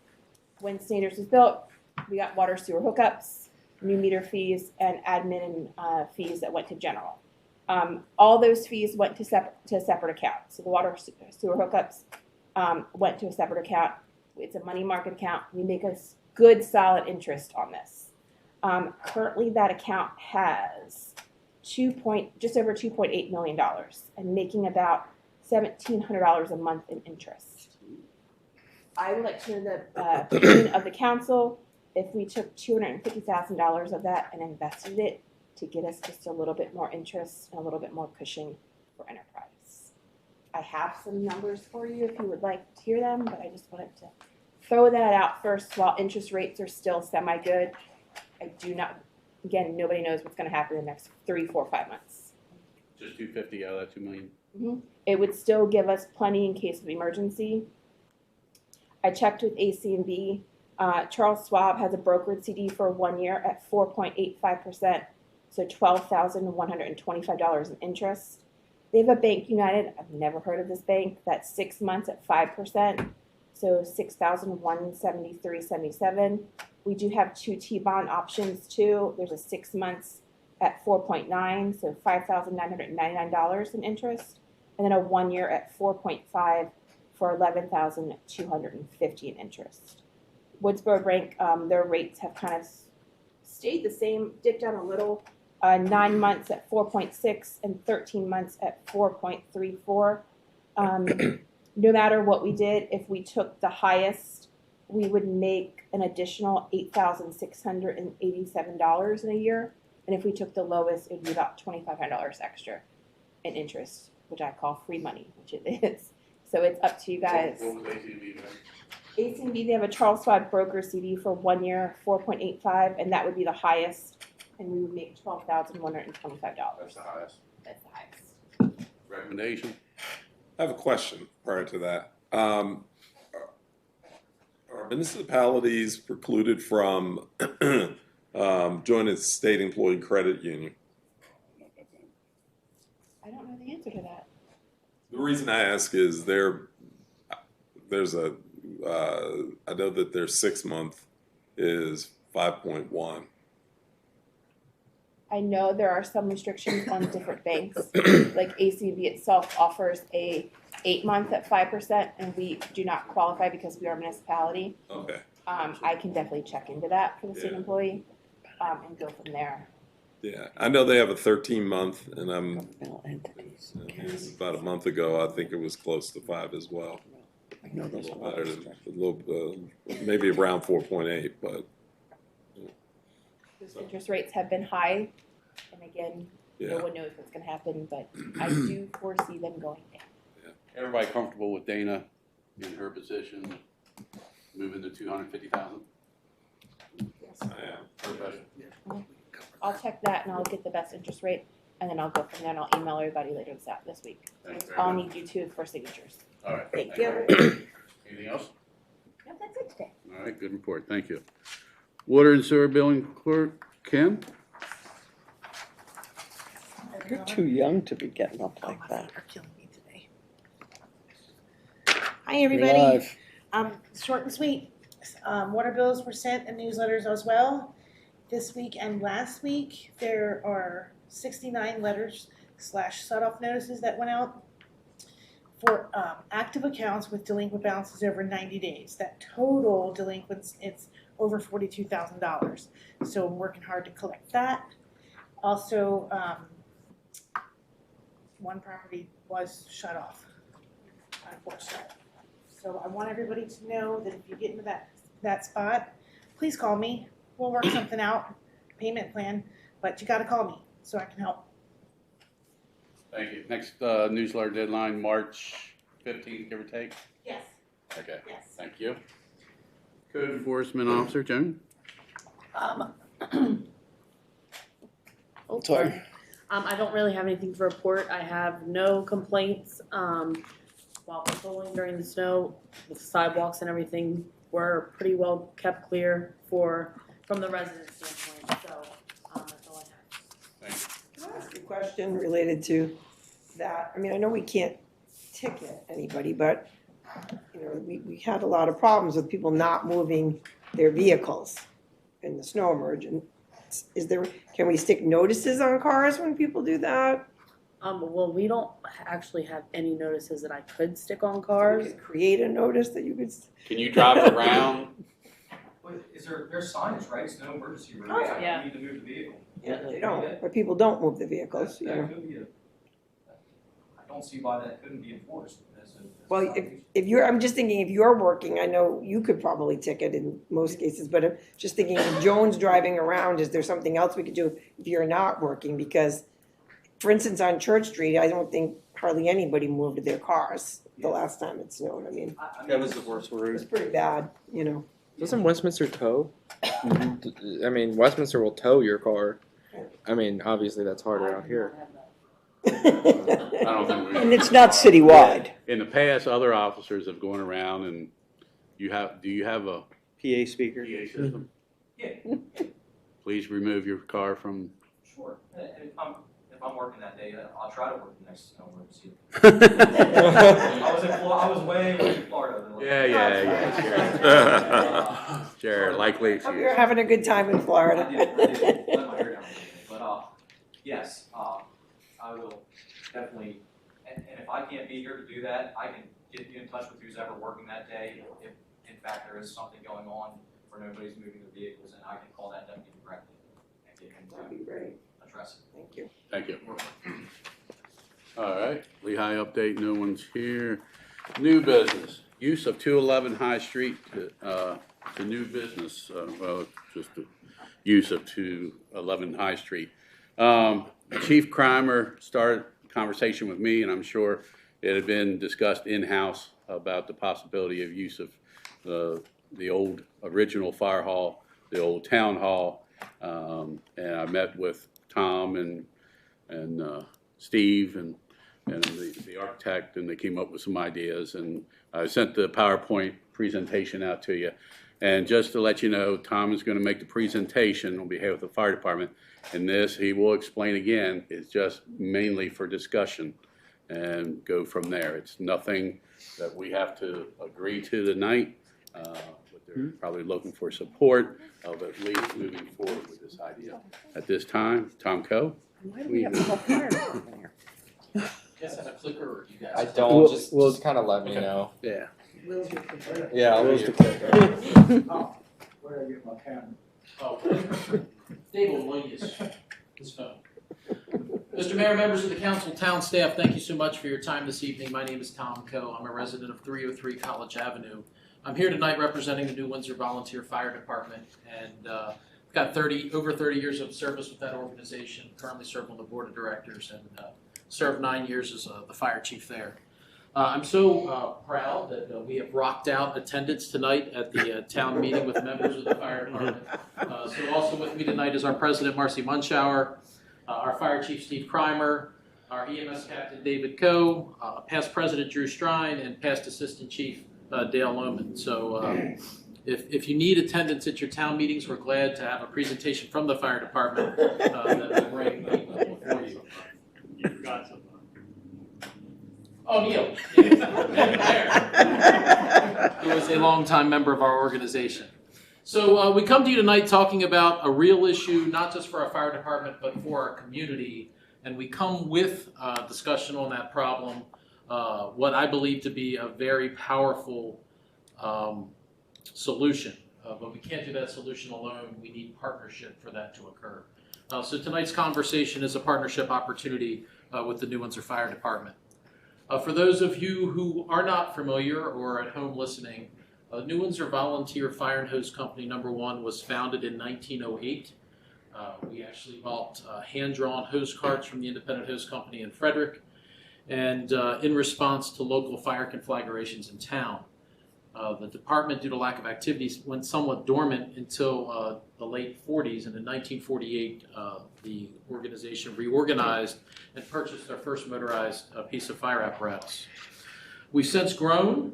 when Snyder's was built, we got water sewer hookups, new meter fees, and admin fees that went to general. All those fees went to a separate account. So the water sewer hookups went to a separate account. It's a money market account. We make a good solid interest on this. Currently, that account has just over $2.8 million and making about $1,700 a month in interest. I would like to know the opinion of the council if we took $250,000 of that and invested it to get us just a little bit more interest and a little bit more cushion for enterprise. I have some numbers for you if you would like to hear them, but I just wanted to throw that out first while interest rates are still semi-good. I do not, again, nobody knows what's going to happen in the next 3, 4, 5 months. Just 250 out of that $2 million. Mm-hmm. It would still give us plenty in case of emergency. I checked with AC&B. Charles Schwab has a brokered CD for 1 year at 4.85%, so $12,125 in interest. They have a Bank United, I've never heard of this bank, that's 6 months at 5%, so $6,173.77. We do have 2 T-bond options too. There's a 6 months at 4.9, so $5,999 in interest, and then a 1 year at 4.5 for $11,250 in interest. Woodsboro Bank, their rates have kind of stayed the same, dipped down a little. 9 months at 4.6 and 13 months at 4.34. No matter what we did, if we took the highest, we would make an additional $8,687 in a year. And if we took the lowest, it would be about $2,500 extra in interest, which I call free money, which it is. So it's up to you guys. ACB, they have a Charles Schwab broker CD for 1 year, 4.85, and that would be the highest, and we would make $12,125. That's the highest. That's the highest. Recommendation? I have a question prior to that. Are municipalities precluded from joining the state employee credit union? I don't know the answer to that. The reason I ask is there's a I know that their 6 month is 5.1. I know there are some restrictions on different banks. Like ACB itself offers a 8 month at 5%, and we do not qualify because we are a municipality. Okay. I can definitely check into that for the student employee and go from there. Yeah, I know they have a 13 month, and Governmental entities. about a month ago, I think it was close to 5 as well. I know A there's a little lot better of than, a little, maybe around 4.8, but Those interest rates have been high, and again, yeah. no one knows what's going to happen, but I do foresee them going down. Everybody comfortable with Dana in her position, moving to 250,000? Yes. I am. I'll check that and I'll get the best interest rate, and then I'll go from there and I'll email everybody later this week. Thanks very I'll much. need you two for signatures. All right. Thank you. you. Anything else? No, that's it today. All right, good report, thank you. Water and sewer billing clerk, Kim? You're too young to be getting up like that. Are killing me today. Hi, You're everybody. live. Short and sweet. Water bills were sent and newsletters as well. This week and last week, there are 69 letters / shut-off notices that went out for active accounts with delinquent balances over 90 days. That total delinquents, it's over $42,000. So I'm working hard to collect that. Also, one property was shut off, unfortunately. So I want everybody to know that if you get into that spot, please call me. We'll work something out, payment plan, but you gotta call me so I can help. Thank you. Next newsletter deadline, March 15th, give or take? Yes. Okay, Yes. thank you. Code Enforcement Officer, Joan? Sorry. I don't really have anything to report. I have no complaints. While patrolling during the snow, the sidewalks and everything were pretty well kept clear from the resident standpoint. So that's all I have. Can I ask a question related to that? I mean, I know we can't ticket anybody, but, you know, we had a lot of problems with people not moving their vehicles in the snow emergence. Can we stick notices on cars when people do that? Well, we don't actually have any notices that I could stick on You cars. could create a notice that you could. Can you drive around? Is there's signage, right? It's no emergency room. Oh, yeah. Yeah. You need to move the vehicle. Yeah, they don't, but people don't move the vehicles, you know. That could be I don't see why that couldn't be enforced as a Well, violation. if you're, I'm just thinking if you're working, I know you could probably ticket in most cases, but I'm just thinking if Joan's driving around, is there something else we could do if you're not working? Because, for instance, on Church Street, I don't think hardly anybody moved their cars the last time it snowed. I mean, That was the worst it was route. pretty bad, you know. Doesn't Westminster tow? I mean, Westminster will tow your car. I mean, obviously that's harder out here. I don't think we. And it's not citywide. In the past, other officers have gone around and do you have a PA speaker. PA system. Yeah, Please remove your car from. sure. And if I'm working that day, I'll try to work the next snow emergency. I was way in Florida. Yeah. Sure, likely. Hope you're having a good time in Florida. I did. Let my hair down a little bit. But, yes, I will definitely, and if I can't be here to do that, I can get you in touch with who's ever working that day. If in fact there is something going on where nobody's moving their vehicles, and I can call that deputy directly and get him That'd be great. to address it. Thank you. Thank you. All right, Lehigh update, no one's here. New business, use of 211 High Street to new business, well, just the use of 211 High Street. Chief Crimer started a conversation with me, and I'm sure it had been discussed in-house about the possibility of use of the old original fire hall, the old town hall, and I met with Tom and Steve and the architect, and they came up with some ideas, and I sent the PowerPoint presentation out to you. And just to let you know, Tom is going to make the presentation on behalf of the fire department, and this, he will explain again, is just mainly for discussion and go from there. It's nothing that we have to agree to tonight, but they're probably looking for support of at least moving forward with this idea. At this time, Tom Coe. Why do we have the whole fire department here? You guys have a clicker, or you guys? I don't, just kind of let me know. Yeah. Yeah, I'll Will's leave. the clicker. Where did I get my camera? Oh, Dave will loan his phone. Mr. Mayor, members of the council, town staff, thank you so much for your time this evening. My name is Tom Coe. I'm a resident of 303 College Avenue. I'm here tonight representing the New Windsor Volunteer Fire Department, and I've got over 30 years of service with that organization. Currently serve on the board of directors and served 9 years as the fire chief there. I'm so proud that we have rocked out attendance tonight at the town meeting with members of the fire department. So also with me tonight is our president, Marcy Munschauer, our fire chief, Steve Crimer, our EMS captain, David Coe, past president, Drew Strine, and past assistant chief, Dale Lohman. So if you need attendance at your town meetings, we're glad to have a presentation from the fire department that will bring people before you. You've got some. Oh, Neil. He was a longtime member of our organization. So we come to you tonight talking about a real issue, not just for our fire department, but for our community. And we come with discussion on that problem, what I believe to be a very powerful solution. But we can't do that solution alone. We need partnership for that to occur. So tonight's conversation is a partnership opportunity with the New Windsor Fire Department. For those of you who are not familiar or at home listening, New Windsor Volunteer Fire and Hose Company #1 was founded in 1908. We actually bought hand-drawn hose carts from the Independent Hose Company in Frederick, and in response to local fire conflagrations in town. The department, due to lack of activities, went somewhat dormant until the late 40s, and in 1948, the organization reorganized and purchased their first motorized piece of fire apparatus. We've since grown,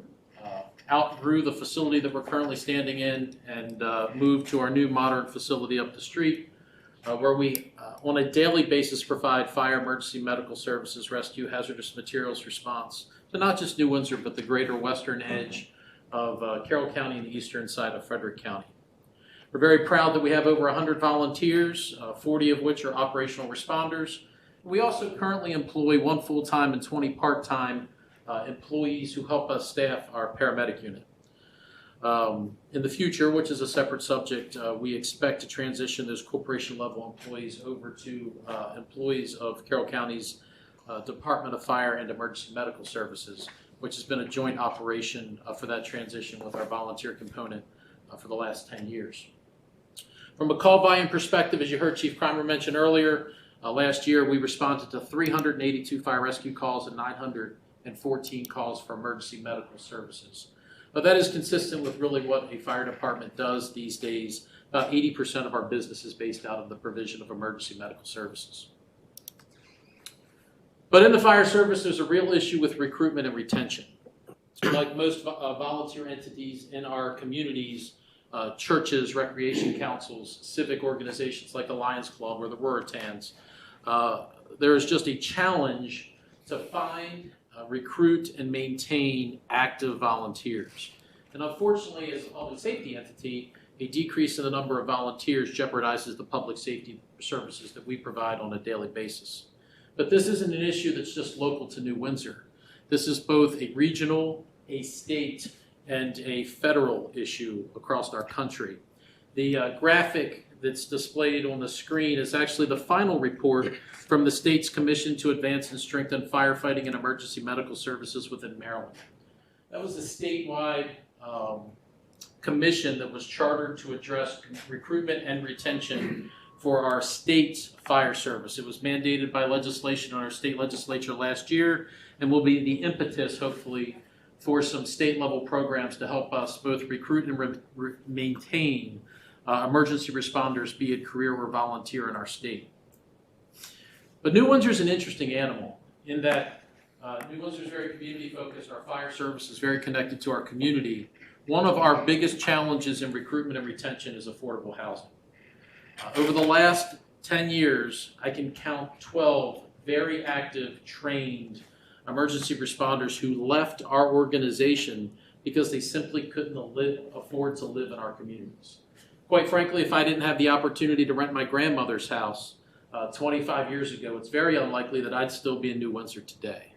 outgrew the facility that we're currently standing in, and moved to our new modern facility up the street, where we, on a daily basis, provide fire, emergency medical services, rescue, hazardous materials response to not just New Windsor, but the greater western edge of Carroll County and the eastern side of Frederick County. We're very proud that we have over 100 volunteers, 40 of which are operational responders. We also currently employ 1 full-time and 20 part-time employees who help us staff our paramedic unit. In the future, which is a separate subject, we expect to transition those corporation-level employees over to employees of Carroll County's Department of Fire and Emergency Medical Services, which has been a joint operation for that transition with our volunteer component for the last 10 years. From a call volume perspective, as you heard Chief Crimer mention earlier, last year we responded to 382 fire rescue calls and 914 calls for emergency medical services. That is consistent with really what a fire department does these days. About 80% of our business is based out of the provision of emergency medical services. But in the fire service, there's a real issue with recruitment and retention. So like most volunteer entities in our communities, churches, recreation councils, civic organizations like the Lions Club or the Ruritans. There is just a challenge to find, recruit, and maintain active volunteers. And unfortunately, as a public safety entity, a decrease in the number of volunteers jeopardizes the public safety services that we provide on a daily basis. But this isn't an issue that's just local to New Windsor. This is both a regional, a state, and a federal issue across our country. The graphic that's displayed on the screen is actually the final report from the state's Commission to Advance and Strengthen Firefighting and Emergency Medical Services within Maryland. That was a statewide commission that was chartered to address recruitment and retention for our state fire service. It was mandated by legislation on our state legislature last year and will be the impetus, hopefully, for some state-level programs to help us both recruit and maintain emergency responders, be it career or volunteer in our state. But New Windsor is an interesting animal in that New Windsor is very community-focused. Our fire service is very connected to our community. One of our biggest challenges in recruitment and retention is affordable housing. Over the last 10 years, I can count 12 very active, trained emergency responders who left our organization because they simply couldn't afford to live in our communities. Quite frankly, if I didn't have the opportunity to rent my grandmother's house 25 years ago, it's very unlikely that I'd still be in New Windsor today.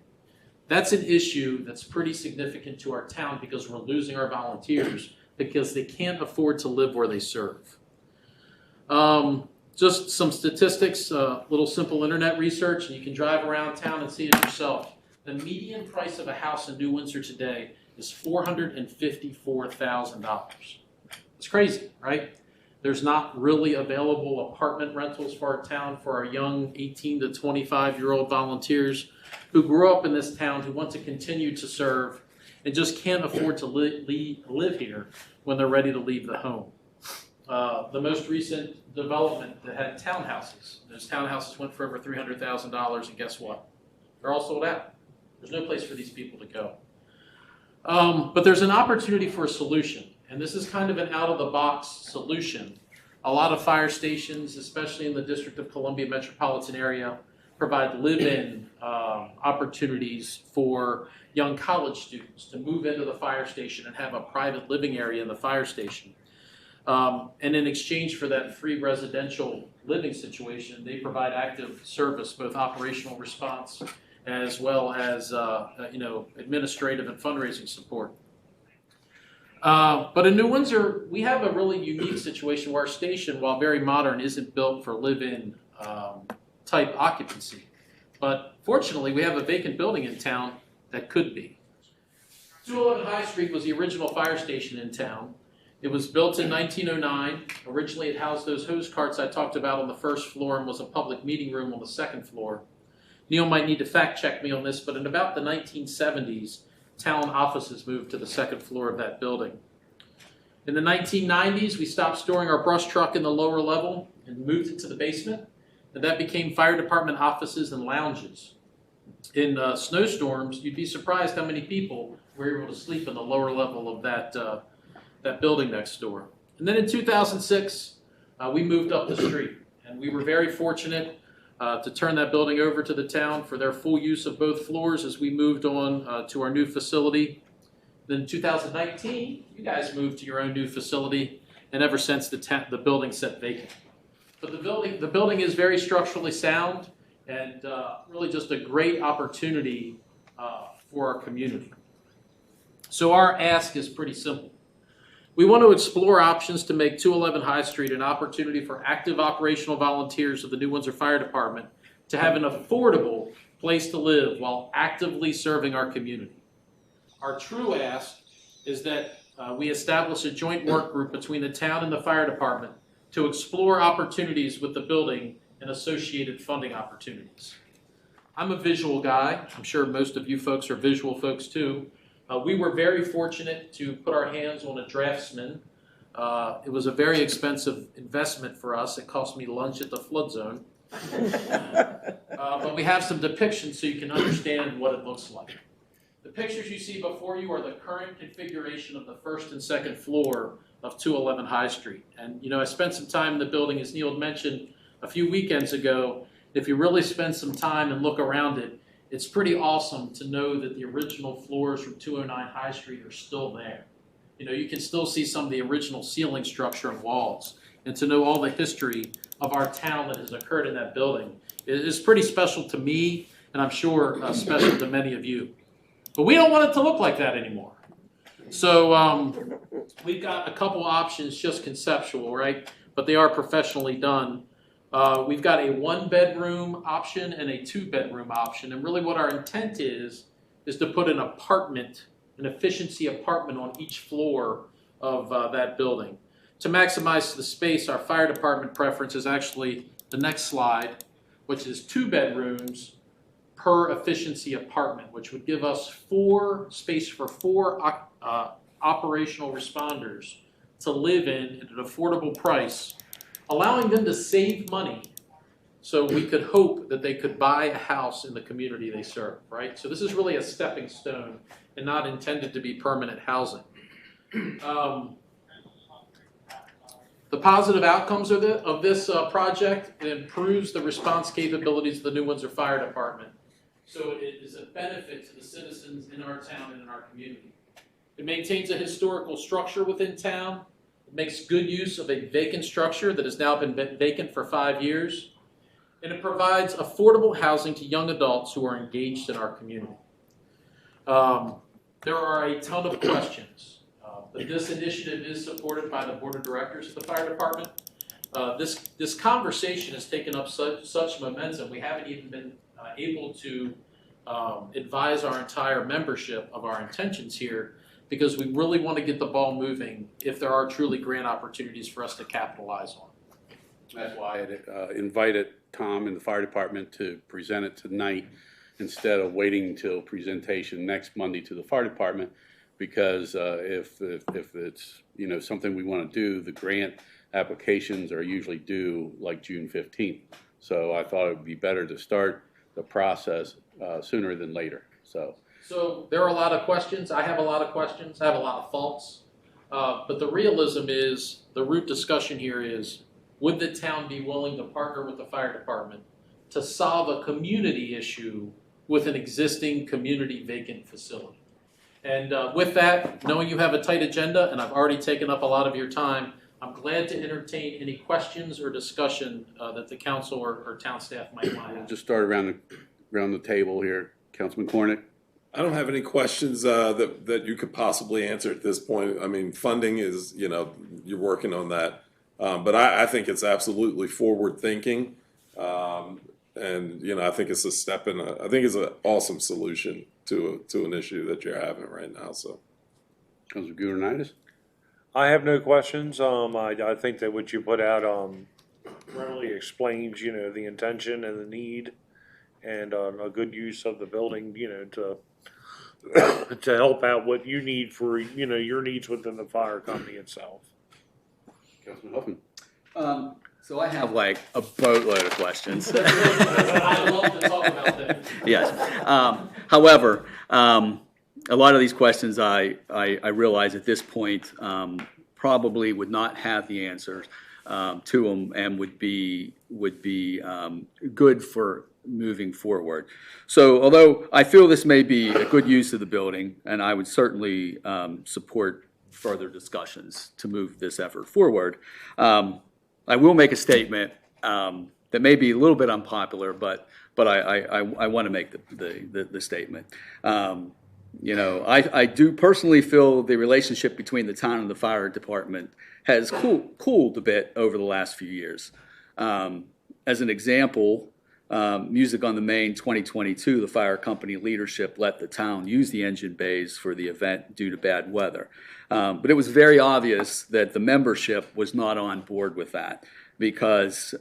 That's an issue that's pretty significant to our town because we're losing our volunteers because they can't afford to live where they serve. Just some statistics, little simple internet research, and you can drive around town and see it yourself. The median price of a house in New Windsor today is $454,000. It's crazy, right? There's not really available apartment rentals for our town for our young 18 to 25-year-old volunteers who grew up in this town, who want to continue to serve, and just can't afford to live here when they're ready to leave the home. The most recent development that had townhouses. Those townhouses went for over $300,000, and guess what? They're all sold out. There's no place for these people to go. But there's an opportunity for a solution, and this is kind of an out-of-the-box solution. A lot of fire stations, especially in the District of Columbia metropolitan area, provide live-in opportunities for young college students to move into the fire station and have a private living area in the fire station. And in exchange for that free residential living situation, they provide active service, both operational response as well as administrative and fundraising support. But in New Windsor, we have a really unique situation where our station, while very modern, isn't built for live-in type occupancy. But fortunately, we have a vacant building in town that could be. 211 High Street was the original fire station in town. It was built in 1909. Originally, it housed those hose carts I talked about on the first floor and was a public meeting room on the second floor. Neil might need to fact check me on this, but in about the 1970s, town offices moved to the second floor of that building. In the 1990s, we stopped storing our brush truck in the lower level and moved it to the basement, and that became fire department offices and lounges. In snowstorms, you'd be surprised how many people were able to sleep in the lower level of that building next door. And then in 2006, we moved up the street, and we were very fortunate to turn that building over to the town for their full use of both floors as we moved on to our new facility. Then in 2019, you guys moved to your own new facility, and ever since the building sat vacant. But the building is very structurally sound and really just a great opportunity for our community. So our ask is pretty simple. We want to explore options to make 211 High Street an opportunity for active operational volunteers of the New Windsor Fire Department to have an affordable place to live while actively serving our community. Our true ask is that we establish a joint work group between the town and the fire department to explore opportunities with the building and associated funding opportunities. I'm a visual guy. I'm sure most of you folks are visual folks too. We were very fortunate to put our hands on a draftsman. It was a very expensive investment for us. It cost me lunch at the flood zone. But we have some depictions so you can understand what it looks like. The pictures you see before you are the current configuration of the first and second floor of 211 High Street. And, I spent some time in the building, as Neil had mentioned a few weekends ago. If you really spend some time and look around it, it's pretty awesome to know that the original floors from 209 High Street are still there. You can still see some of the original ceiling structure and walls. And to know all the history of our town that has occurred in that building is pretty special to me, and I'm sure special to many of you. But we don't want it to look like that anymore. So we've got a couple options, just conceptual, right? But they are professionally done. We've got a 1-bedroom option and a 2-bedroom option. And really what our intent is to put an efficiency apartment on each floor of that building. To maximize the space, our fire department preference is actually the next slide, which is 2 bedrooms per efficiency apartment, which would give us space for 4 operational responders to live in at an affordable price, allowing them to save money so we could hope that they could buy a house in the community they serve, right? So this is really a stepping stone and not intended to be permanent housing. The positive outcomes of this project, it improves the response capabilities of the New Windsor Fire Department. So it is a benefit to the citizens in our town and in our community. It maintains a historical structure within town. It makes good use of a vacant structure that has now been vacant for 5 years. And it provides affordable housing to young adults who are engaged in our community. There are a ton of questions. But this initiative is supported by the Board of Directors of the Fire Department. This conversation has taken up such momentum, we haven't even been able to advise our entire membership of our intentions here, because we really want to get the ball moving if there are truly grant opportunities for us to capitalize on. That's why I invited Tom and the fire department to present it tonight instead of waiting until presentation next Monday to the fire department, because if it's something we want to do, the grant applications are usually due like June 15th. So I thought it would be better to start the process sooner than later. So there are a lot of questions. I have a lot of questions. I have a lot of thoughts. But the realism is, the root discussion here is, would the town be willing to partner with the fire department to solve a community issue with an existing community vacant facility? And with that, knowing you have a tight agenda, and I've already taken up a lot of your time, I'm glad to entertain any questions or discussion that the council or town staff might want to have. Just start around the table here. Councilman Cornick. I don't have any questions that you could possibly answer at this point. I mean, funding is, you're working on that. But I think it's absolutely forward thinking. And, I think it's a step I think it's an awesome solution to an issue that you're having right now. So, Councilor Guderitis? I have no questions. I think that what you put out really explains, the intention and the need, and a good use of the building, to help out what you need for, your needs within the fire company itself. Councilman Huffman? So I have like a boatload of questions. I love to talk about that. Yes. However, a lot of these questions I realize at this point probably would not have the answers to them, and would be good for moving forward. So although I feel this may be a good use of the building, and I would certainly support further discussions to move this effort forward, I will make a statement that may be a little bit unpopular, but I want to make the statement. I do personally feel the relationship between the town and the fire department has cooled a bit over the last few years. As an example, Music on the Main 2022, the fire company leadership let the town use the engine bays for the event due to bad weather. But it was very obvious that the membership was not on board with that, because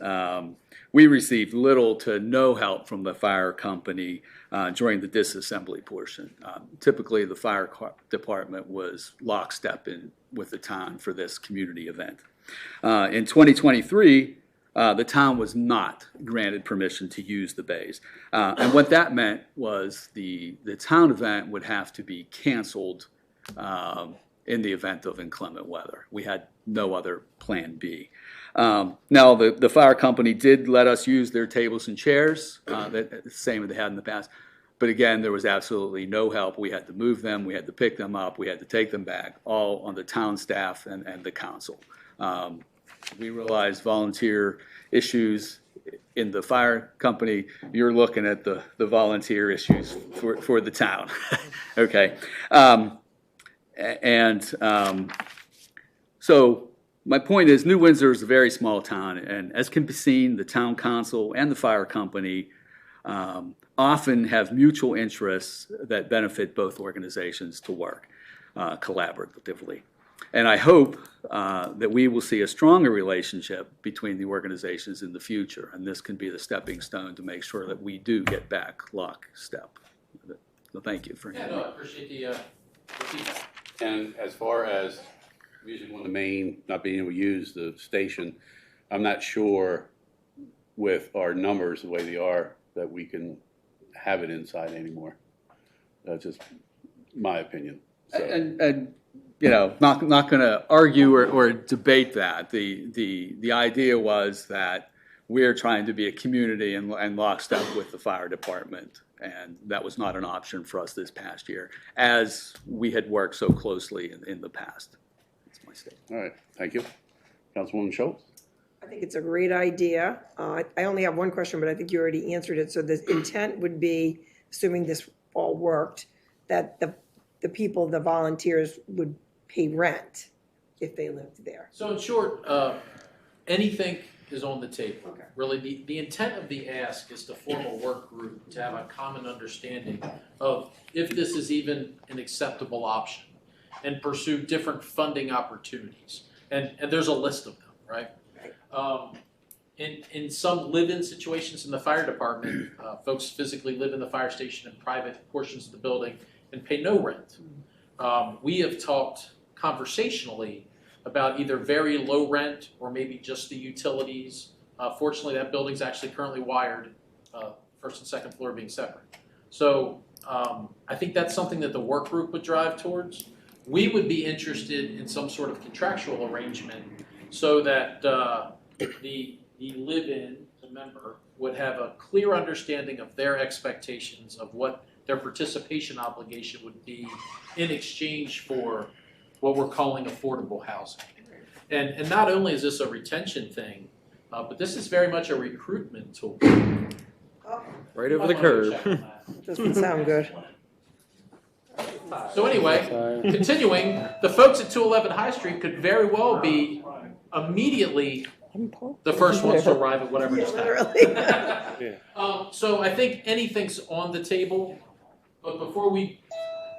we received little to no help from the fire company during the disassembly portion. Typically, the fire department was lockstep with the town for this community event. In 2023, the town was not granted permission to use the bays. And what that meant was the town event would have to be canceled in the event of inclement weather. We had no other plan B. Now, the fire company did let us use their tables and chairs, the same as they had in the past. But again, there was absolutely no help. We had to move them, we had to pick them up, we had to take them back, all on the town staff and the council. We realized volunteer issues in the fire company. You're looking at the volunteer issues for the town. Okay. So my point is, New Windsor is a very small town, and as can be seen, the town council and the fire company often have mutual interests that benefit both organizations to work collaboratively. And I hope that we will see a stronger relationship between the organizations in the future, and this can be the stepping stone to make sure that we do get back lockstep. So thank you for hearing me. I appreciate the feedback. And as far as Music on the Main not being able to use the station, I'm not sure with our numbers the way they are that we can have it inside anymore. That's just my opinion. So. And you know, not going to argue or debate that. The idea was that we're trying to be a community and lockstep with the fire department, and that was not an option for us this past year, as we had worked so closely in the past. That's my statement. All right, thank you. Councilwoman Schultz? I think it's a great idea. I only have one question, but I think you already answered it. So the intent would be, assuming this all worked, that the people, the volunteers, would pay rent if they lived there. So in short, anything is on the table. Okay. Really, the intent of the ask is to form a work group to have a common understanding of if this is even an acceptable option and pursue different funding opportunities. And there's a list of them, right? In some live-in situations in the fire department, folks physically live in the fire station in private portions of the building and pay no rent. We have talked conversationally about either very low rent or maybe just the utilities. Fortunately, that building's actually currently wired, first and second floor being separate. So I think that's something that the work group would drive towards. We would be interested in some sort of contractual arrangement so that the live-in, the member, would have a clear understanding of their expectations of what their participation obligation would be in exchange for what we're calling affordable housing. And not only is this a retention thing, but this is very much a recruitment tool. Right over the curb. Doesn't sound good. So anyway, continuing, the folks at 211 High Street could very well be immediately the first ones to arrive at whatever just happened. So I think anything's on the table, but before we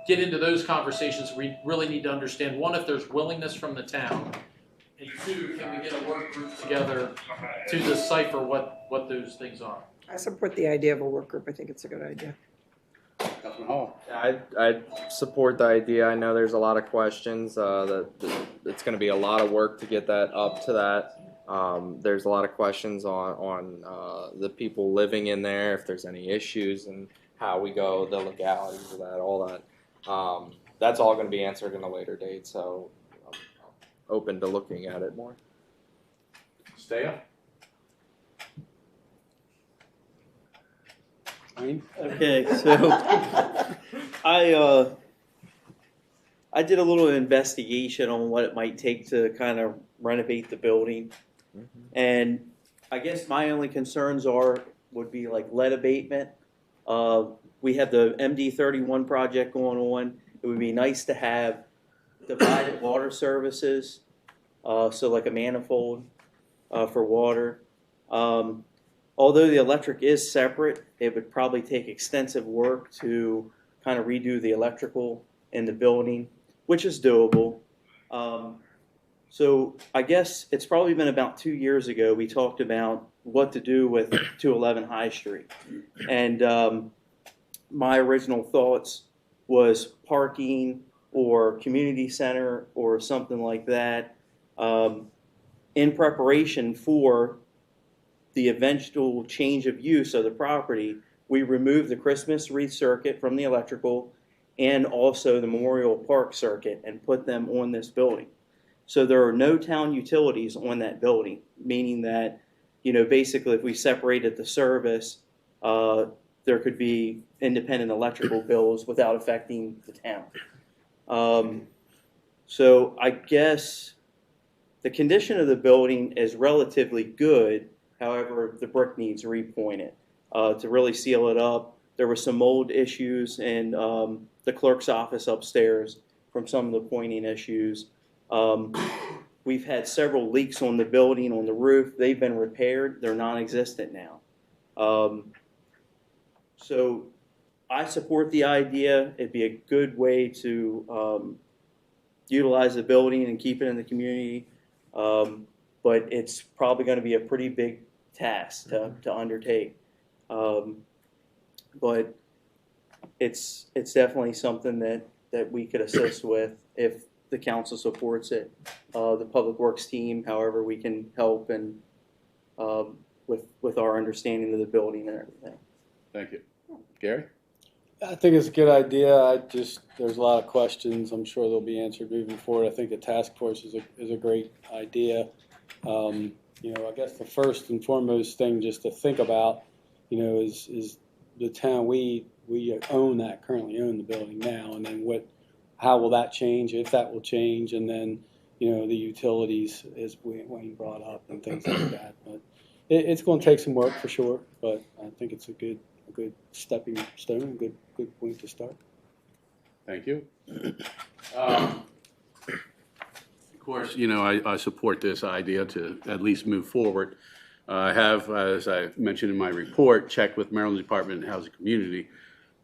get into those conversations, we really need to understand, one, if there's willingness from the town, and two, can we get a work group together to decipher what those things are? I support the idea of a work group. I think it's a good idea. Councilman Hall? I support the idea. I know there's a lot of questions. That it's going to be a lot of work to get that up to that. There's a lot of questions on the people living in there, if there's any issues, and how we go, the legalities of that, all that. That's all going to be answered in a later date, so I'm open to looking at it more. Stay up. Okay, so I did a little investigation on what it might take to kind of renovate the building, and I guess my only concerns would be like lead abatement. We have the MD31 project going on. It would be nice to have divided water services, so like a manifold for water. Although the electric is separate, it would probably take extensive work to kind of redo the electrical in the building, which is doable. So I guess it's probably been about 2 years ago we talked about what to do with 211 High Street. And my original thoughts was parking or community center or something like that in preparation for the eventual change of use of the property. We removed the Christmas wreath circuit from the electrical and also the Memorial Park Circuit and put them on this building. So there are no town utilities on that building, meaning that, basically if we separated the service, there could be independent electrical bills without affecting the town. So I guess the condition of the building is relatively good. However, the brick needs repointed to really seal it up. There were some mold issues in the clerk's office upstairs from some of the pointing issues. We've had several leaks on the building, on the roof. They've been repaired. They're non-existent now. So I support the idea. It'd be a good way to utilize the building and keep it in the community. But it's probably going to be a pretty big task to undertake. But it's definitely something that we could assist with if the council supports it. The Public Works team, however we can help and with our understanding of the building and everything. Thank you. Gary? I think it's a good idea. There's a lot of questions. I'm sure they'll be answered moving forward. I think the task force is a great idea. I guess the first and foremost thing just to think about, is the town, we currently own the building now, and then how will that change, if that will change, and then, the utilities, as Wayne brought up, and things like that. But it's going to take some work for sure, but I think it's a good stepping stone, a good point to start. Thank you. Of course, I support this idea to at least move forward. I have, as I mentioned in my report, checked with Maryland Department of Housing and Community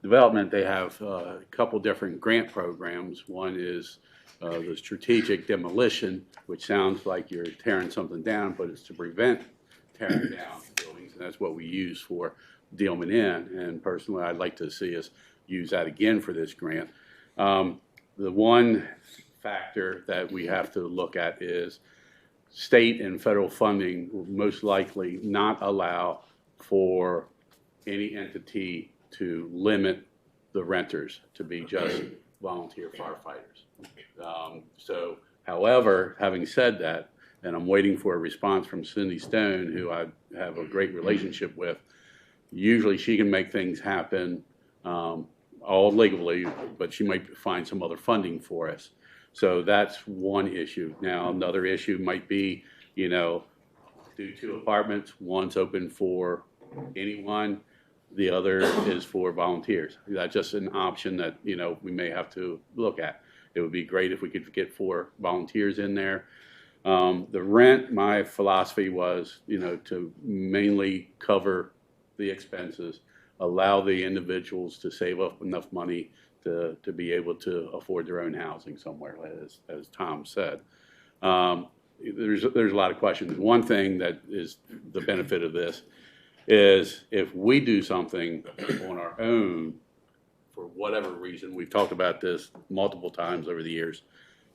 Development. They have a couple different grant programs. One is the strategic demolition, which sounds like you're tearing something down, but it's to prevent tearing down buildings, and that's what we use for Dealman Inn. And personally, I'd like to see us use that again for this grant. The one factor that we have to look at is state and federal funding will most likely not allow for any entity to limit the renters to be just volunteer firefighters. However, having said that, and I'm waiting for a response from Cindy Stone, who I have a great relationship with, usually she can make things happen all legally, but she might find some other funding for us. So that's one issue. Now, another issue might be, do 2 apartments. One's open for anyone. The other is for volunteers. That's just an option that, we may have to look at. It would be great if we could get 4 volunteers in there. The rent, my philosophy was, to mainly cover the expenses, allow the individuals to save up enough money to be able to afford their own housing somewhere, as Tom said. There's a lot of questions. One thing that is the benefit of this is if we do something on our own, for whatever reason, we've talked about this multiple times over the years,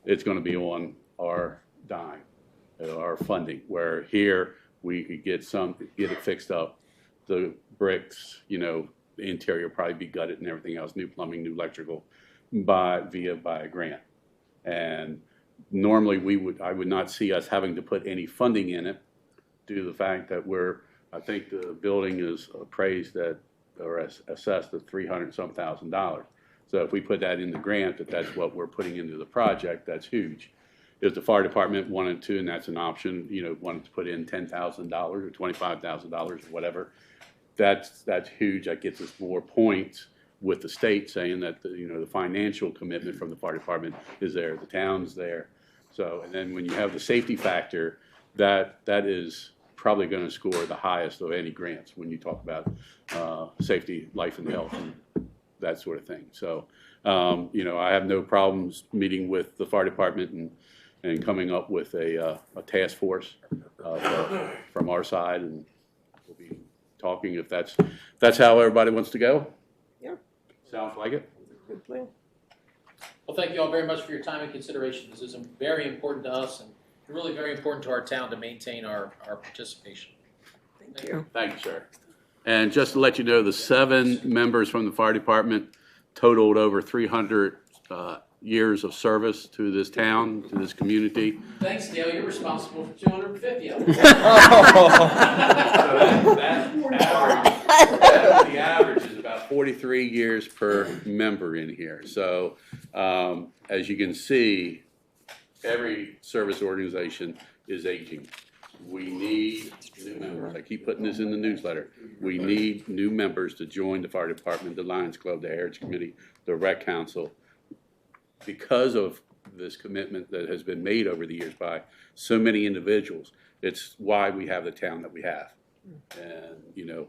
it's going to be on our dime, our funding, where here we could get it fixed up. The bricks, the interior probably be gutted and everything else, new plumbing, new electrical, by a grant. And normally I would not see us having to put any funding in it due to the fact that I think the building is appraised at, or assessed at $300,000. So if we put that in the grant, that's what we're putting into the project, that's huge. If the fire department wanted to, and that's an option, wanted to put in $10,000 or $25,000 or whatever, that's huge. That gets us more points with the state saying that the financial commitment from the fire department is there, the town's there. So, and then when you have the safety factor, that is probably going to score the highest of any grants when you talk about safety, life and health, and that sort of thing. So, I have no problems meeting with the fire department and coming up with a task force from our side, and we'll be talking if that's how everybody wants to go. Yeah. Sounds like it. Good plan. Well, thank you all very much for your time and consideration. This is very important to us and really very important to our town to maintain our participation. Thank you. Thank you, sir. And just to let you know, the 7 members from the fire department totaled over 300 years of service to this town, to this community. Thanks, Dale, you're responsible for 250 of them. The average is about 43 years per member in here. So as you can see, every service organization is aging. We need new members. I keep putting this in the newsletter. We need new members to join the fire department, the Lions Club, the Heritage Committee, the Rec Council, because of this commitment that has been made over the years by so many individuals. It's why we have the town that we have. And, you know,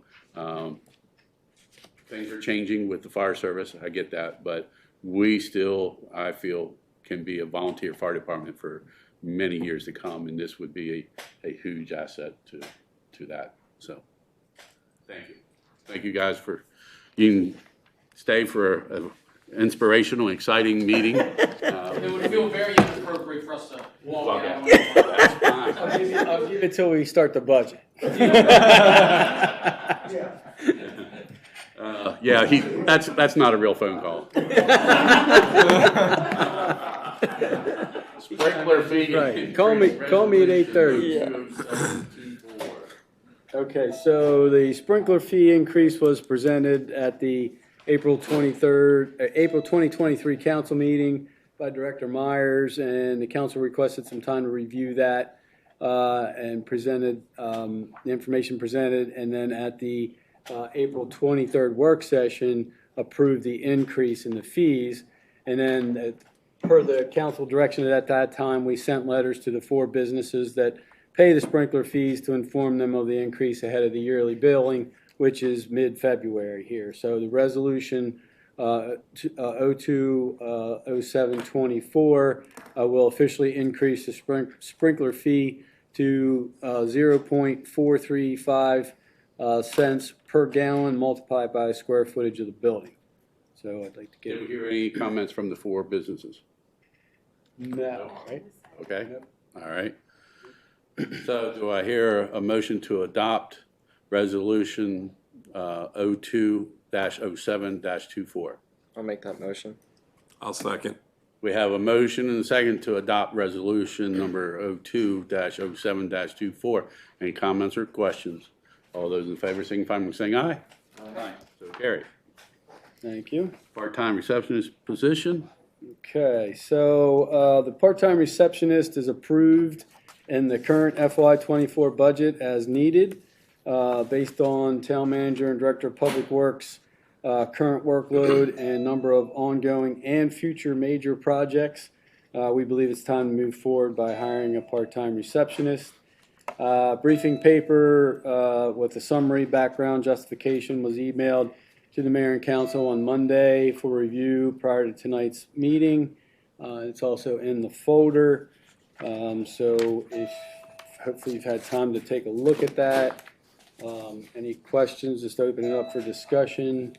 things are changing with the fire service. I get that. But we still, I feel, can be a volunteer fire department for many years to come. And this would be a huge asset to that. So thank you. Thank you guys for, you can stay for an inspirational, exciting meeting. It would feel very inappropriate for us to walk out. That's fine. I'll give it till we start the budget. Yeah, that's not a real phone call. Sprinkler fee. Right. Call me at 8:30. Okay, so the sprinkler fee increase was presented at the April 2023 council meeting by Director Myers, and the council requested some time to review that and presented the information presented, and then at the April 23rd work session approved the increase in the fees. And then per the council direction at that time, we sent letters to the 4 businesses that pay the sprinkler fees to inform them of the increase ahead of the yearly billing, which is mid-February here. So the resolution 020724 will officially increase the sprinkler fee to 0.435 cents per gallon multiplied by the square footage of the building. So I'd like to Did we get hear any comments from the 4 businesses? no, right? Okay, all right. So do I hear a motion to adopt resolution 02-07-24? I'll make that motion. I'll second. We have a motion and a second to adopt resolution number 02-07-24. Any comments or questions? All those in favor signify by saying aye. Aye. So carried. Thank you. Part-time receptionist position. Okay, so the part-time receptionist is approved in the current FY24 budget as needed, based on town manager and director of public works current workload and number of ongoing and future major projects. We believe it's time to move forward by hiring a part-time receptionist. Briefing paper with a summary background justification was emailed to the mayor and council on Monday for review prior to tonight's meeting. It's also in the folder. So if hopefully you've had time to take a look at that. Any questions, just open it up for discussion.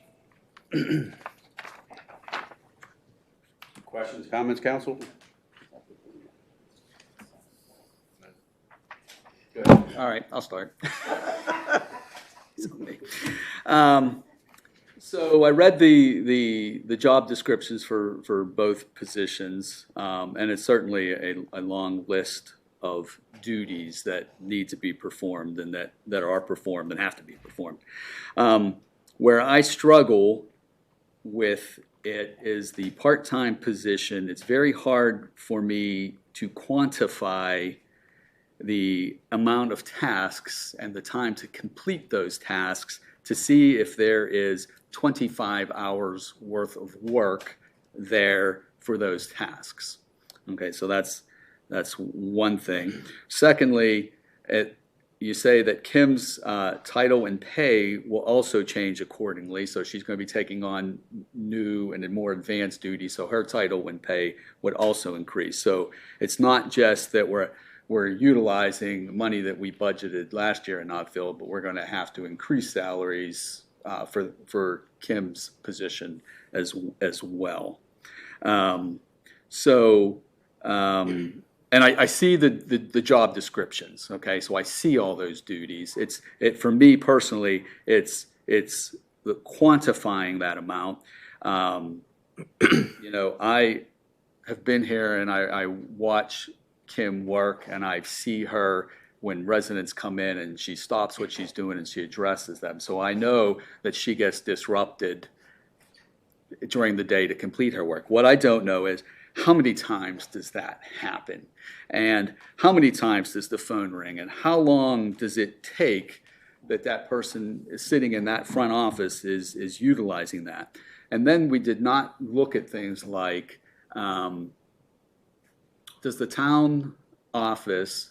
Questions, comments, council? Good. All right, I'll start. It's on me. So I read the job descriptions for both positions, and it's certainly a long list of duties that need to be performed and that are performed and have to be performed. Where I struggle with it is the part-time position. It's very hard for me to quantify the amount of tasks and the time to complete those tasks to see if there is 25 hours worth of work there for those tasks. Okay, so that's one thing. Secondly, you say that Kim's title and pay will also change accordingly, so she's going to be taking on new and more advanced duties, so her title and pay would also increase. So it's not just that we're utilizing money that we budgeted last year and not filled, but we're going to have to increase salaries for Kim's position as well. And I see the job descriptions. Okay, so I see all those duties. For me personally, it's the quantifying that amount. You know, I have been here and I watch Kim work, and I see her when residents come in and she stops what she's doing and she addresses them. So I know that she gets disrupted during the day to complete her work. What I don't know is how many times does that happen? And how many times does the phone ring? And how long does it take that person is sitting in that front office is utilizing that? And then we did not look at things like, does the town office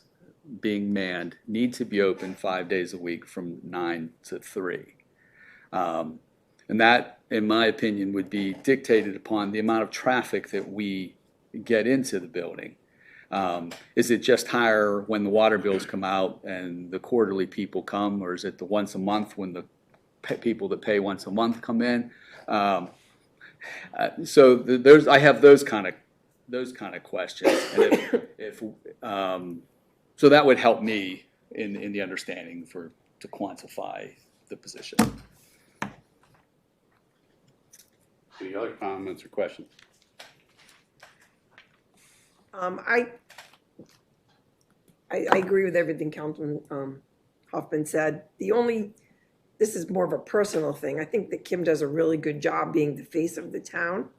being manned need to be open 5 days a week from 9 to 3? And that, in my opinion, would be dictated upon the amount of traffic that we get into the building. Is it just higher when the water bills come out and the quarterly people come, or is it the once a month when the people that pay once a month come in? So I have those kind of questions. And so that would help me in the understanding to quantify the position. Any other comments or questions? I agree with everything Councilman Hoffman said. This is more of a personal thing. I think that Kim does a really good job being the face of the town.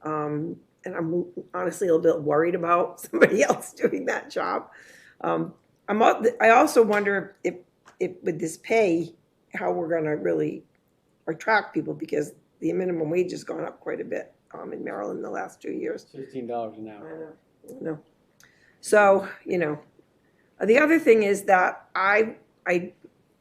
And I'm honestly a little bit worried about somebody else doing that job. I also wonder if with this pay, how we're going to really attract people, because the minimum wage has gone up quite a bit in Maryland in the last 2 years. $15 an hour. I know. So, the other thing is that I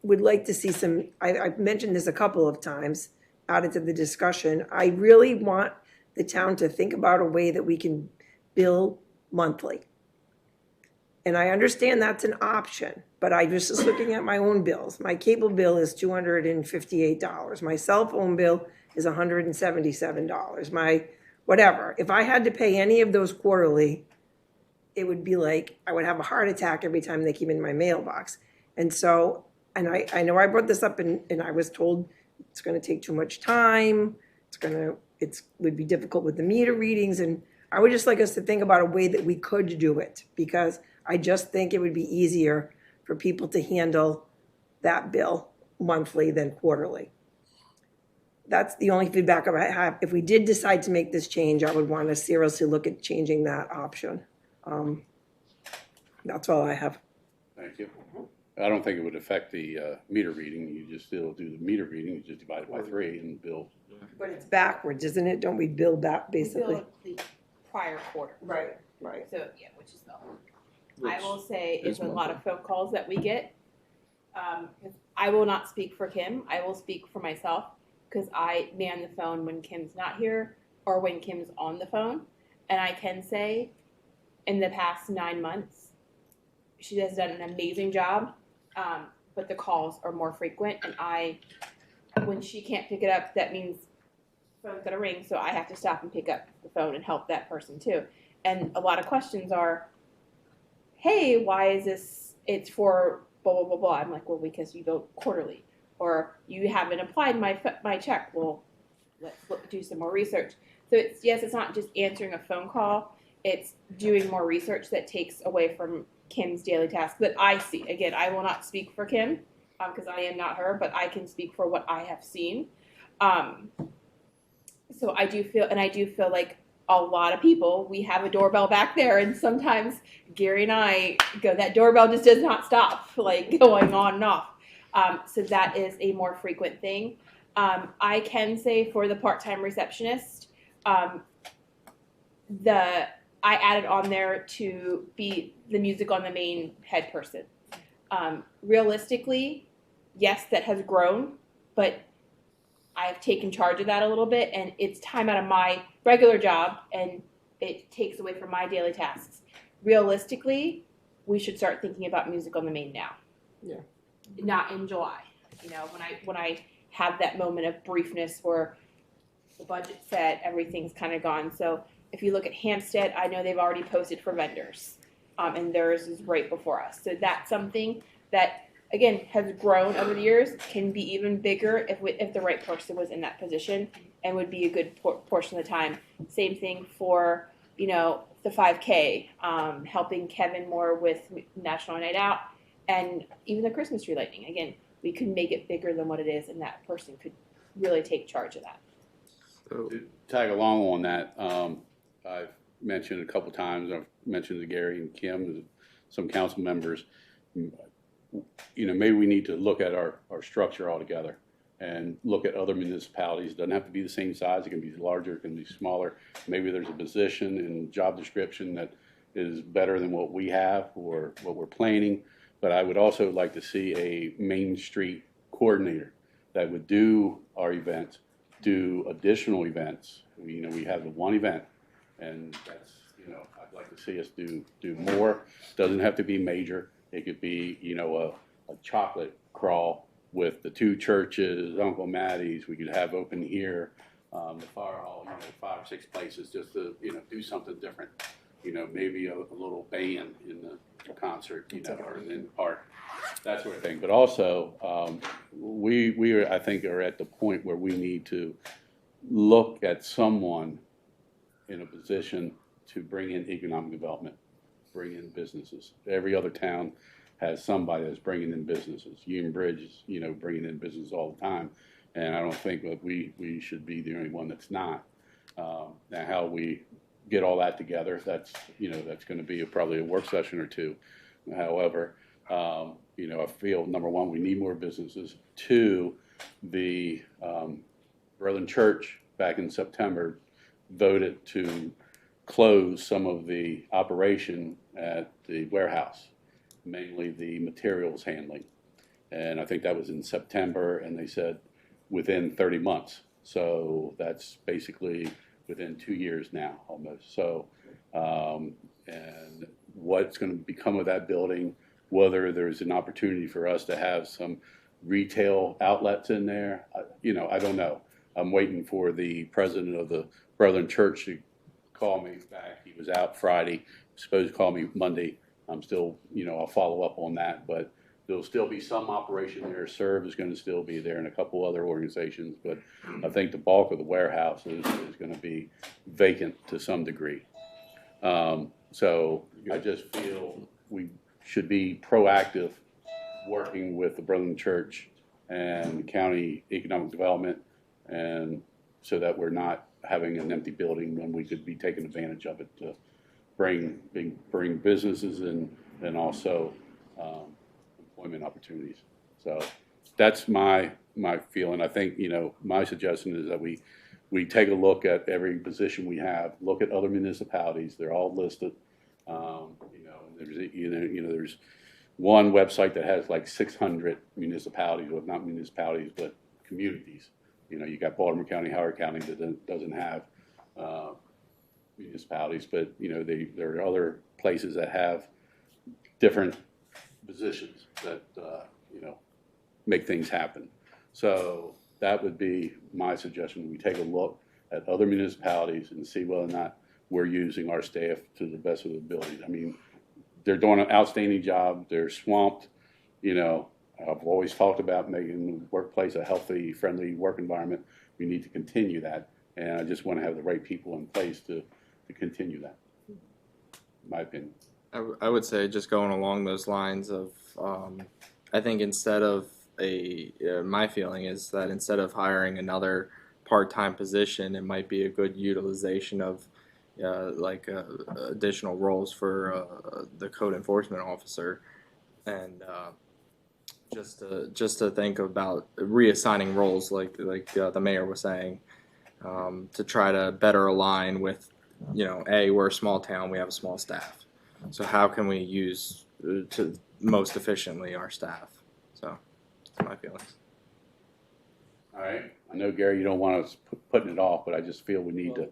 would like to see I've mentioned this a couple of times, added to the discussion. I really want the town to think about a way that we can bill monthly. And I understand that's an option, but I was just looking at my own bills. My cable bill is $258. My cell phone bill is $177. My whatever. If I had to pay any of those quarterly, it would be like I would have a heart attack every time they came in my mailbox. And so, and I know I brought this up and I was told it's going to take too much time. It would be difficult with the meter readings. And I would just like us to think about a way that we could do it, because I just think it would be easier for people to handle that bill monthly than quarterly. That's the only feedback I have. If we did decide to make this change, I would want to seriously look at changing that option. That's all I have. Thank you. I don't think it would affect the meter reading. You just still do the meter reading, you just divide it by 3 and bill. But it's backwards, isn't it? Don't we bill that basically? Bill the prior quarter. Right. So, yeah, which is I will say it's a lot of phone calls that we get. I will not speak for Kim. I will speak for myself, because I man the phone when Kim's not here or when Kim's on the phone. And I can say in the past 9 months, she has done an amazing job, but the calls are more frequent. And when she can't pick it up, that means the phone's going to ring, so I have to stop and pick up the phone and help that person too. And a lot of questions are, hey, why is this, it's for blah, blah, blah, blah. I'm like, well, because you go quarterly. Or you haven't applied my check. Well, let's do some more research. So it's not just answering a phone call. It's doing more research that takes away from Kim's daily tasks that I see. Again, I will not speak for Kim because I am not her, but I can speak for what I have seen. So I do feel like a lot of people, we have a doorbell back there, and sometimes Gary and I go, that doorbell just does not stop, like going on and off. So that is a more frequent thing. I can say for the part-time receptionist, I added on there to be the music on the main head person. Realistically, yes, that has grown, but I've taken charge of that a little bit, and it's time out of my regular job, and it takes away from my daily tasks. Realistically, we should start thinking about music on the main now. Yeah. Not in July. When I have that moment of briefness where the budget's set, everything's kind of gone. So if you look at Hampstead, I know they've already posted for vendors, and theirs is right before us. So that's something that, again, has grown over the years, can be even bigger if the right person was in that position. and would be a good portion of the time. Same thing for, you know, the 5K, helping Kevin more with National Night Out, and even the Christmas tree lighting. Again, we could make it bigger than what it is, and that person could really take charge of that. To tag along on that, I've mentioned a couple times, I've mentioned to Gary and Kim, some council members, you know, maybe we need to look at our structure altogether and look at other municipalities. It doesn't have to be the same size. It can be larger, it can be smaller. Maybe there's a position and job description that is better than what we have or what we're planning. But I would also like to see a Main Street coordinator that would do our events, do additional events. You know, we have the one event, and that's, you know, I'd like to see us do more. Doesn't have to be major. It could be, you know, a chocolate crawl with the two churches, Uncle Mattie's. We could have open here, the fire hall, you know, 5 or 6 places just to, you know, do something different. You know, maybe a little band in the concert, you know, or in the park, that sort of thing. But also, we are, I think, are at the point where we need to look at someone in a position to bring in economic development, bring in businesses. Every other town has somebody that's bringing in businesses. Union Bridge is, you know, bringing in business all the time, and I don't think that we should be the only one that's not. Now, how we get all that together, that's, you know, that's going to be probably a work session or two. However, you know, I feel, number one, we need more businesses. 2, the Brethren Church back in September voted to close some of the operation at the warehouse, mainly the materials handling. And I think that was in September, and they said within 30 months. So that's basically within 2 years now, almost. So, and what's going to become of that building, whether there's an opportunity for us to have some retail outlets in there, you know, I don't know. I'm waiting for the president of the Brethren Church to call me back. He was out Friday, he was supposed to call me Monday. I'm still, you know, I'll follow up on that, but there'll still be some operation there. Serve is going to still be there and a couple other organizations, but I think the bulk of the warehouse is going to be vacant to some degree. So I just feel we should be proactive working with the Brethren Church and county economic development, and so that we're not having an empty building when we could be taking advantage of it to bring businesses in, and also employment opportunities. So that's my feeling. I think, you know, my suggestion is that we take a look at every position we have, look at other municipalities. They're all listed. You know, there's one website that has like 600 municipalities, well, not municipalities, but communities. You know, you got Baltimore County, Howard County that doesn't have municipalities, but, you know, there are other places that have different positions that, you know, make things happen. So that would be my suggestion. We take a look at other municipalities and see whether or not we're using our staff to the best of the abilities. I mean, they're doing an outstanding job. They're swamped. You know, I've always talked about making the workplace a healthy, friendly work environment. We need to continue that, and I just want to have the right people in place to continue that, in my opinion. I would say, just going along those lines of, I think instead of my feeling is that instead of hiring another part-time position, it might be a good utilization of additional roles for the code enforcement officer, and just to think about reassigning roles, like the mayor was saying, to try to better align with, you know, we're a small town, we have a small staff, so how can we use to most efficiently our staff? So that's my feelings. All right. I know, Gary, you don't want us putting it off, but I just feel we need to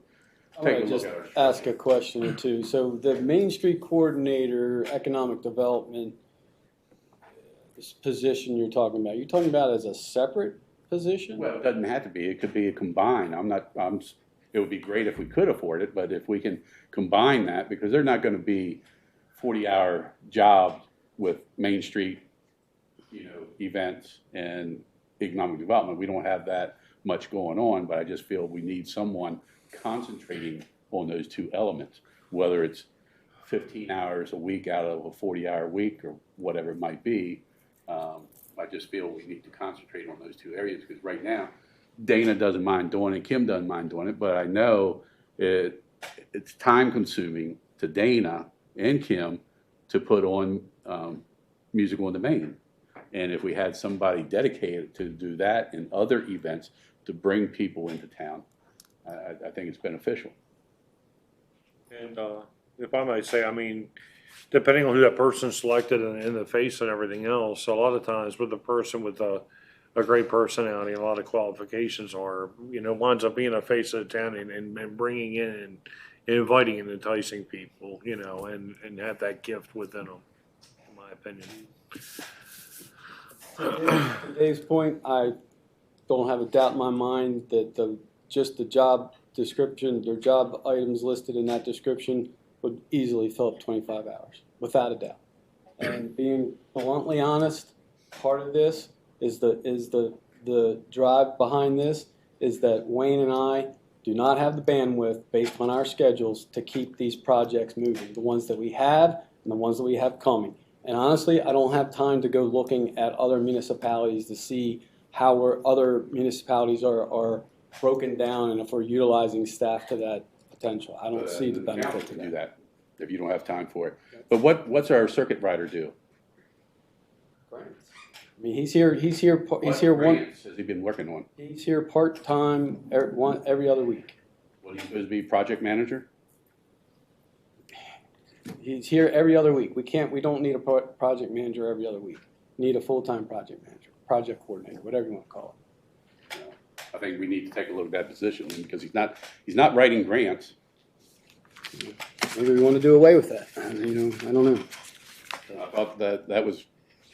take a look at our structure. Ask a question or two. So the Main Street Coordinator, Economic Development, this position you're talking about as a separate position? Well, it doesn't have to be. It could be a combined. It would be great if we could afford it, but if we can combine that, because they're not going to be 40-hour jobs with Main Street, you know, events and economic development. We don't have that much going on, but I just feel we need someone concentrating on those two elements, whether it's 15 hours a week out of a 40-hour week or whatever it might be. I just feel we need to concentrate on those two areas, because right now, Dana doesn't mind doing it, Kim doesn't mind doing it, but I know it's time consuming to Dana and Kim to put on music on demand. And if we had somebody dedicated to do that and other events to bring people into town, I think it's beneficial. And if I might say, I mean, depending on who that person's selected and the face and everything else, a lot of times with a person with a great personality and a lot of qualifications are, winds up being a face of the town and bringing in and inviting and enticing people, and have that gift within them, in my opinion. To Dave's point, I don't have a doubt in my mind that just the job description, their job items listed in that description would easily fill up 25 hours, without a doubt. And being bluntly honest, part of this is the drive behind this is that Wayne and I do not have the bandwidth based on our schedules to keep these projects moving, the ones that we have and the ones that we have coming. And honestly, I don't have time to go looking at other municipalities to see how other municipalities are broken down and if we're utilizing staff to that potential. I don't see the benefit to do that if you don't have time for it. But what's our circuit rider do? I mean, he's here What grants has he been working on? He's here part-time every other week. What, he's supposed to be project manager? He's here every other week. We don't need a project manager every other week. We need a full-time project manager, project coordinator, whatever you want to call it. I think we need to take a look at that position, because he's not writing grants. Maybe we want to do away with that. I don't know. I thought that was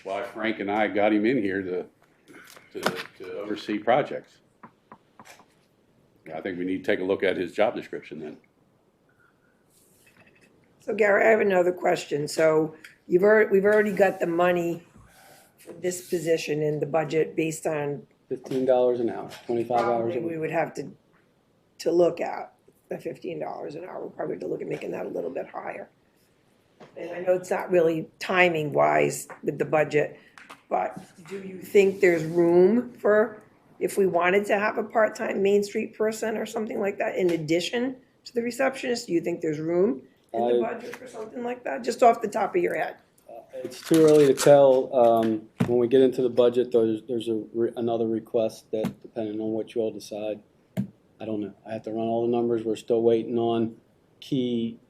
why Frank and I got him in here to oversee projects. I think we need to take a look at his job description then. So Gary, I have another question. So we've already got the money for this position in the budget based on $15 an hour, 25 hours a probably week. we would have to look at the $15 an hour. We'll probably have to look at making that a little bit higher. And I know it's not really timing wise with the budget, but do you think there's room for, if we wanted to have a part-time Main Street person or something like that in addition to the receptionist, do you think there's room in the budget for something like that, just off the top of your head? It's too early to tell. When we get into the budget, there's another request that, depending on what you all decide, I don't know. I have to run all the numbers. We're still waiting on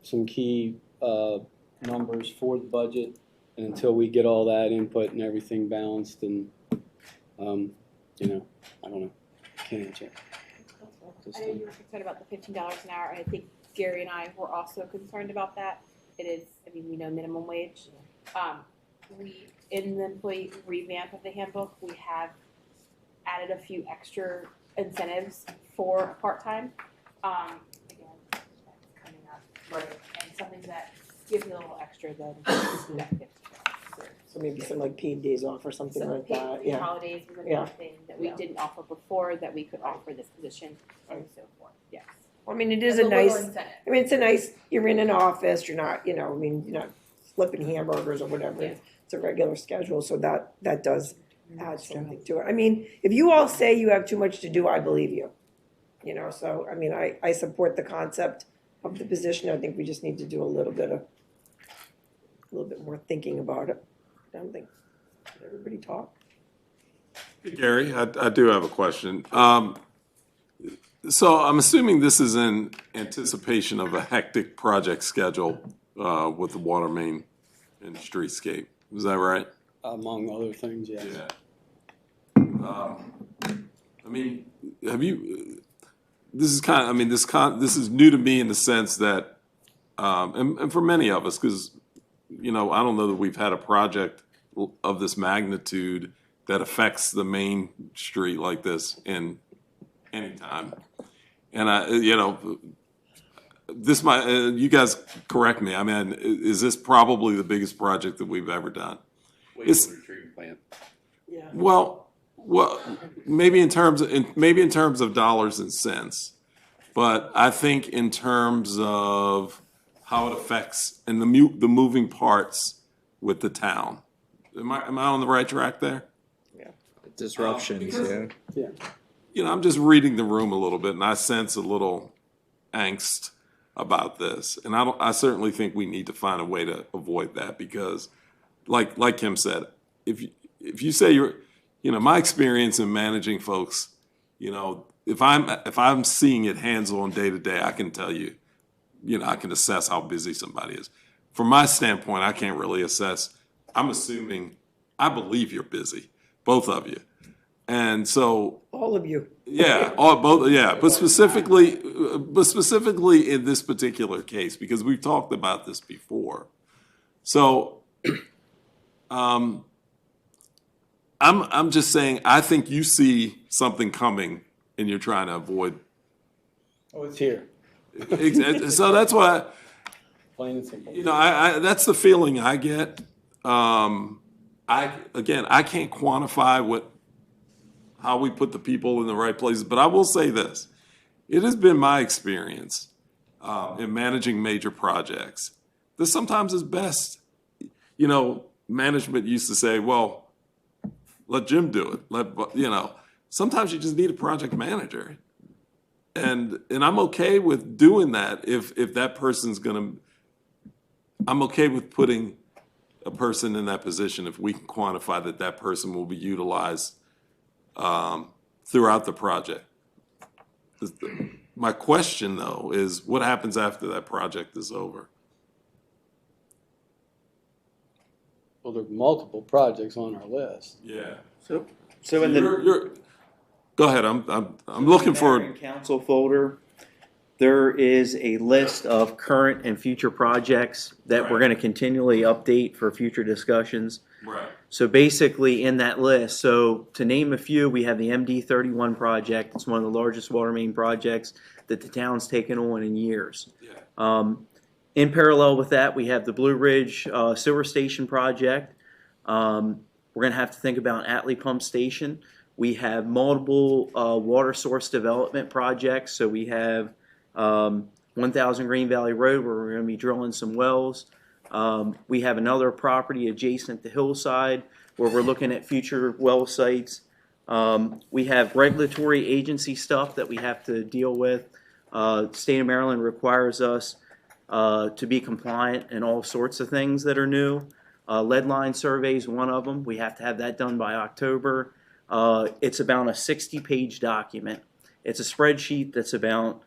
some key numbers for the budget, and until we get all that input and everything balanced, and I don't know. Can't answer. I know you were concerned about the $15 an hour, and I think Gary and I were also concerned about that. It is, we know minimum wage. We, in the employee revamp of the handbook, we have added a few extra incentives for part-time. Again, that's coming up, right? And something that gives a little extra than that 15. So maybe some like paid days off or something So like paid that, yeah. holidays was Yeah. another thing that we didn't offer before that we could offer this position and so forth, yes. I mean, it is It's a little nice, incentive. it's a nice, you're in an office, you're not, you're not flipping hamburgers or whatever. Yeah. It's a regular schedule, so that does add something to it. I mean, if you all say you have too much to do, I believe you. So, I support the concept of the position. I think we just need to do a little bit more thinking about it. I don't think, did everybody talk? Gary, I do have a question. So I'm assuming this is in anticipation of a hectic project schedule with the water main and streetscape. Is that right? Among other things, yes. Yeah. Have you? This is kind of. This is new to me in the sense that, and for many of us, because I don't know that we've had a project of this magnitude that affects the main street like this in any time. And this might, you guys correct me. Is this probably the biggest project that we've ever done? Wastewater treatment plant. Yeah. Well, Well, maybe in terms of dollars and cents, but I think in terms of how it affects and the moving parts with the town. Am I on the right track there? Disruptions, yeah. I'm just reading the room a little bit, and I sense a little angst about this, and I certainly think we need to find a way to avoid that because, like Kim said, if you say my experience in managing folks, if I'm seeing it hands-on day to day, I can tell you, I can assess how busy somebody is. From my standpoint, I can't really assess. I'm assuming, I believe you're busy, both of you, and so All of you. yeah, both, yeah, but specifically in this particular case, because we've talked about this before. So, I'm just saying, I think you see something coming and you're trying to avoid. Oh, it's here. So that's why, Plain and simple. I that's the feeling I get. I can't quantify how we put the people in the right places, but I will say this. It has been my experience in managing major projects that sometimes is best. Management used to say, well, let Jim do it. Sometimes you just need a project manager. And I'm okay with doing that if that person's I'm okay with putting a person in that position if we can quantify that person will be utilized throughout the project. My question, though, is what happens after that project is over? Well, there are multiple projects on our list. Yeah. So in the Go ahead. I'm looking for council folder, there is a list of current and future projects that we're going to continually update for future discussions. Right. So basically in that list, so to name a few, we have the MD-31 project. It's one of the largest water main projects that the town's taken on in years. Yeah. In parallel with that, we have the Blue Ridge sewer station project. We're going to have to think about Atlee Pump Station. We have multiple water source development projects. So we have 1000 Green Valley Road where we're going to be drilling some wells. We have another property adjacent to Hillside where we're looking at future well sites. We have regulatory agency stuff that we have to deal with. State of Maryland requires us to be compliant in all sorts of things that are new. Lead line survey is one of them. We have to have that done by October. It's about a 60-page document. It's a spreadsheet that's about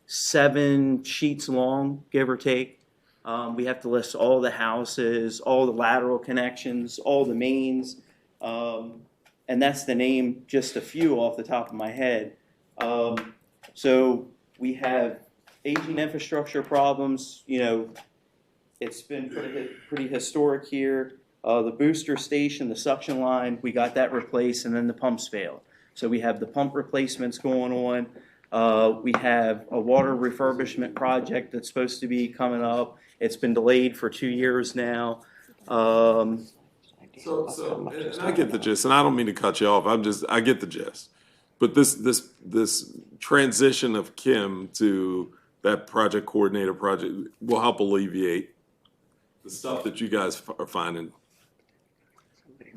7 sheets long, give or take. We have to list all the houses, all the lateral connections, all the mains, and that's the name, just a few off the top of my head. So we have aging infrastructure problems. It's been pretty historic here. The booster station, the suction line, we got that replaced, and then the pumps failed. So we have the pump replacements going on. We have a water refurbishment project that's supposed to be coming up. It's been delayed for 2 years now. And I get the gist, and I don't mean to cut you off. I get the gist. But this transition of Kim to that project coordinator project will help alleviate the stuff that you guys are finding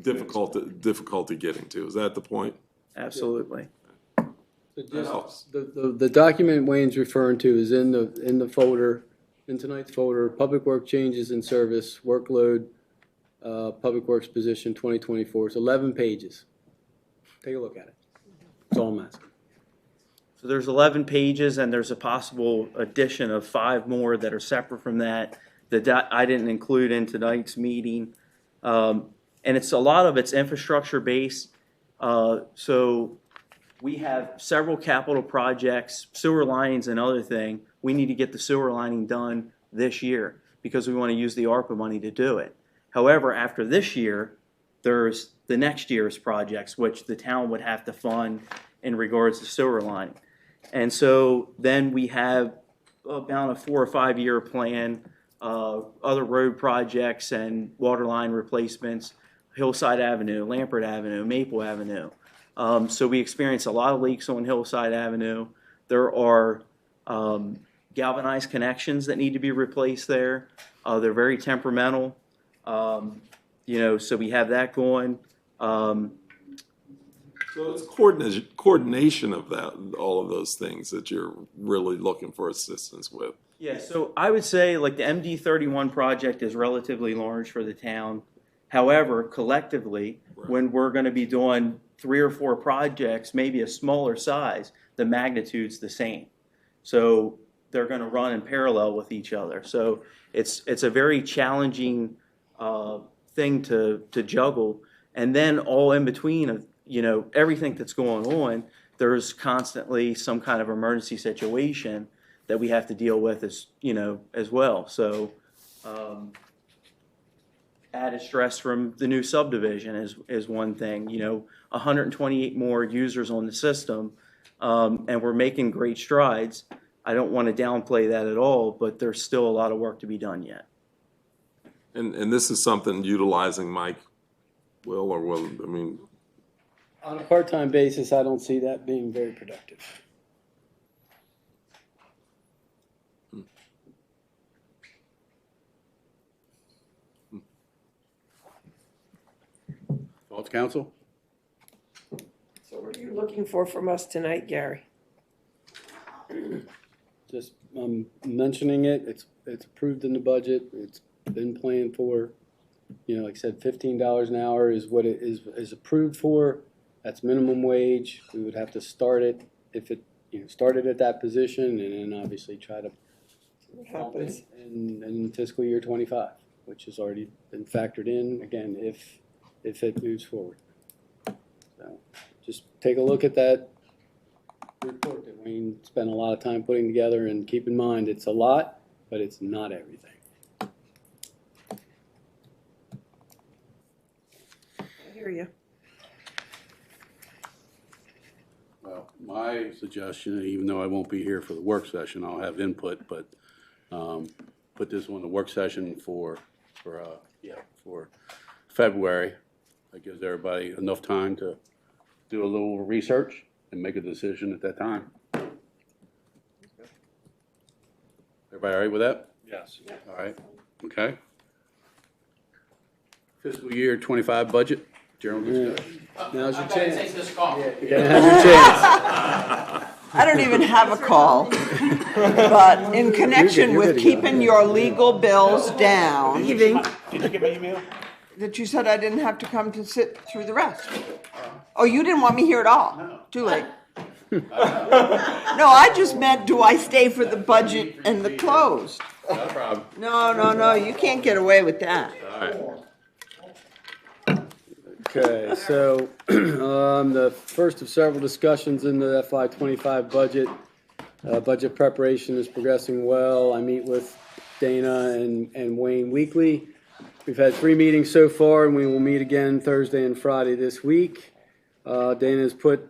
difficulty getting to. Is that the point? Absolutely. So just the document Wayne's referring to is in the folder, in tonight's folder, Public Work Changes in Service, Workload, Public Works Position 2024. It's 11 pages. Take a look at it. That's all I'm asking. So there's 11 pages, and there's a possible addition of 5 more that are separate from that I didn't include in tonight's meeting. And a lot of it's infrastructure based. So we have several capital projects, sewer linings and other thing. We need to get the sewer lining done this year because we want to use the ARPA money to do it. However, after this year, there's the next year's projects, which the town would have to fund in regards to sewer lining. And so then we have about a 4 or 5 year plan, other road projects and water line replacements, Hillside Avenue, Lampert Avenue, Maple Avenue. So we experience a lot of leaks on Hillside Avenue. There are galvanized connections that need to be replaced there. They're very temperamental. So we have that going. So it's coordination of that, all of those things that you're really looking for assistance with. Yeah, so I would say like the MD31 project is relatively large for the town. However, collectively, when we're going to be doing 3 or 4 projects, maybe a smaller size, the magnitude's the same. So they're going to run in parallel with each other. So it's a very challenging thing to juggle. And then all in between of everything that's going on, there's constantly some kind of emergency situation that we have to deal with as well. So added stress from the new subdivision is one thing. 128 more users on the system, and we're making great strides. I don't want to downplay that at all, but there's still a lot of work to be done yet. And this is something utilizing Mike On a part-time basis, I don't see that being very productive. Thoughts, council? So what are you looking for from us tonight, Gary? Just mentioning it. It's approved in the budget. It's been planned for. Like I said, $15 an hour is what it is approved for. That's minimum wage. We would have to start it if it started at that position, and then obviously try to What happens? in fiscal year 25, which has already been factored in. Again, if it moves forward. So just take a look at that report that Wayne spent a lot of time putting together, and keep in mind it's a lot, but it's not everything. I hear you. Well, my suggestion, even though I won't be here for the work session, I'll have input, but put this on the work session for February. That gives everybody enough time to do a little research and make a decision at that time. Everybody all right with that? Yes. All right, okay. Fiscal year 25 budget, general discussion. Now's your I gotta chance. take this call. You're gonna have your chance. I don't even have a call, but in connection You're good with to go. keeping your legal bills down, Did you get my email? that you said I didn't have to come to sit through the rest. Oh, you didn't want me here at all? No. Too late. No, I just meant, do I stay for the budget and the closed? No problem. No, you can't get away with that. All right. Okay, so the first of several discussions in the FY25 budget. Budget preparation is progressing well. I meet with Dana and Wayne weekly. We've had 3 meetings so far, and we will meet again Thursday and Friday this week. Dana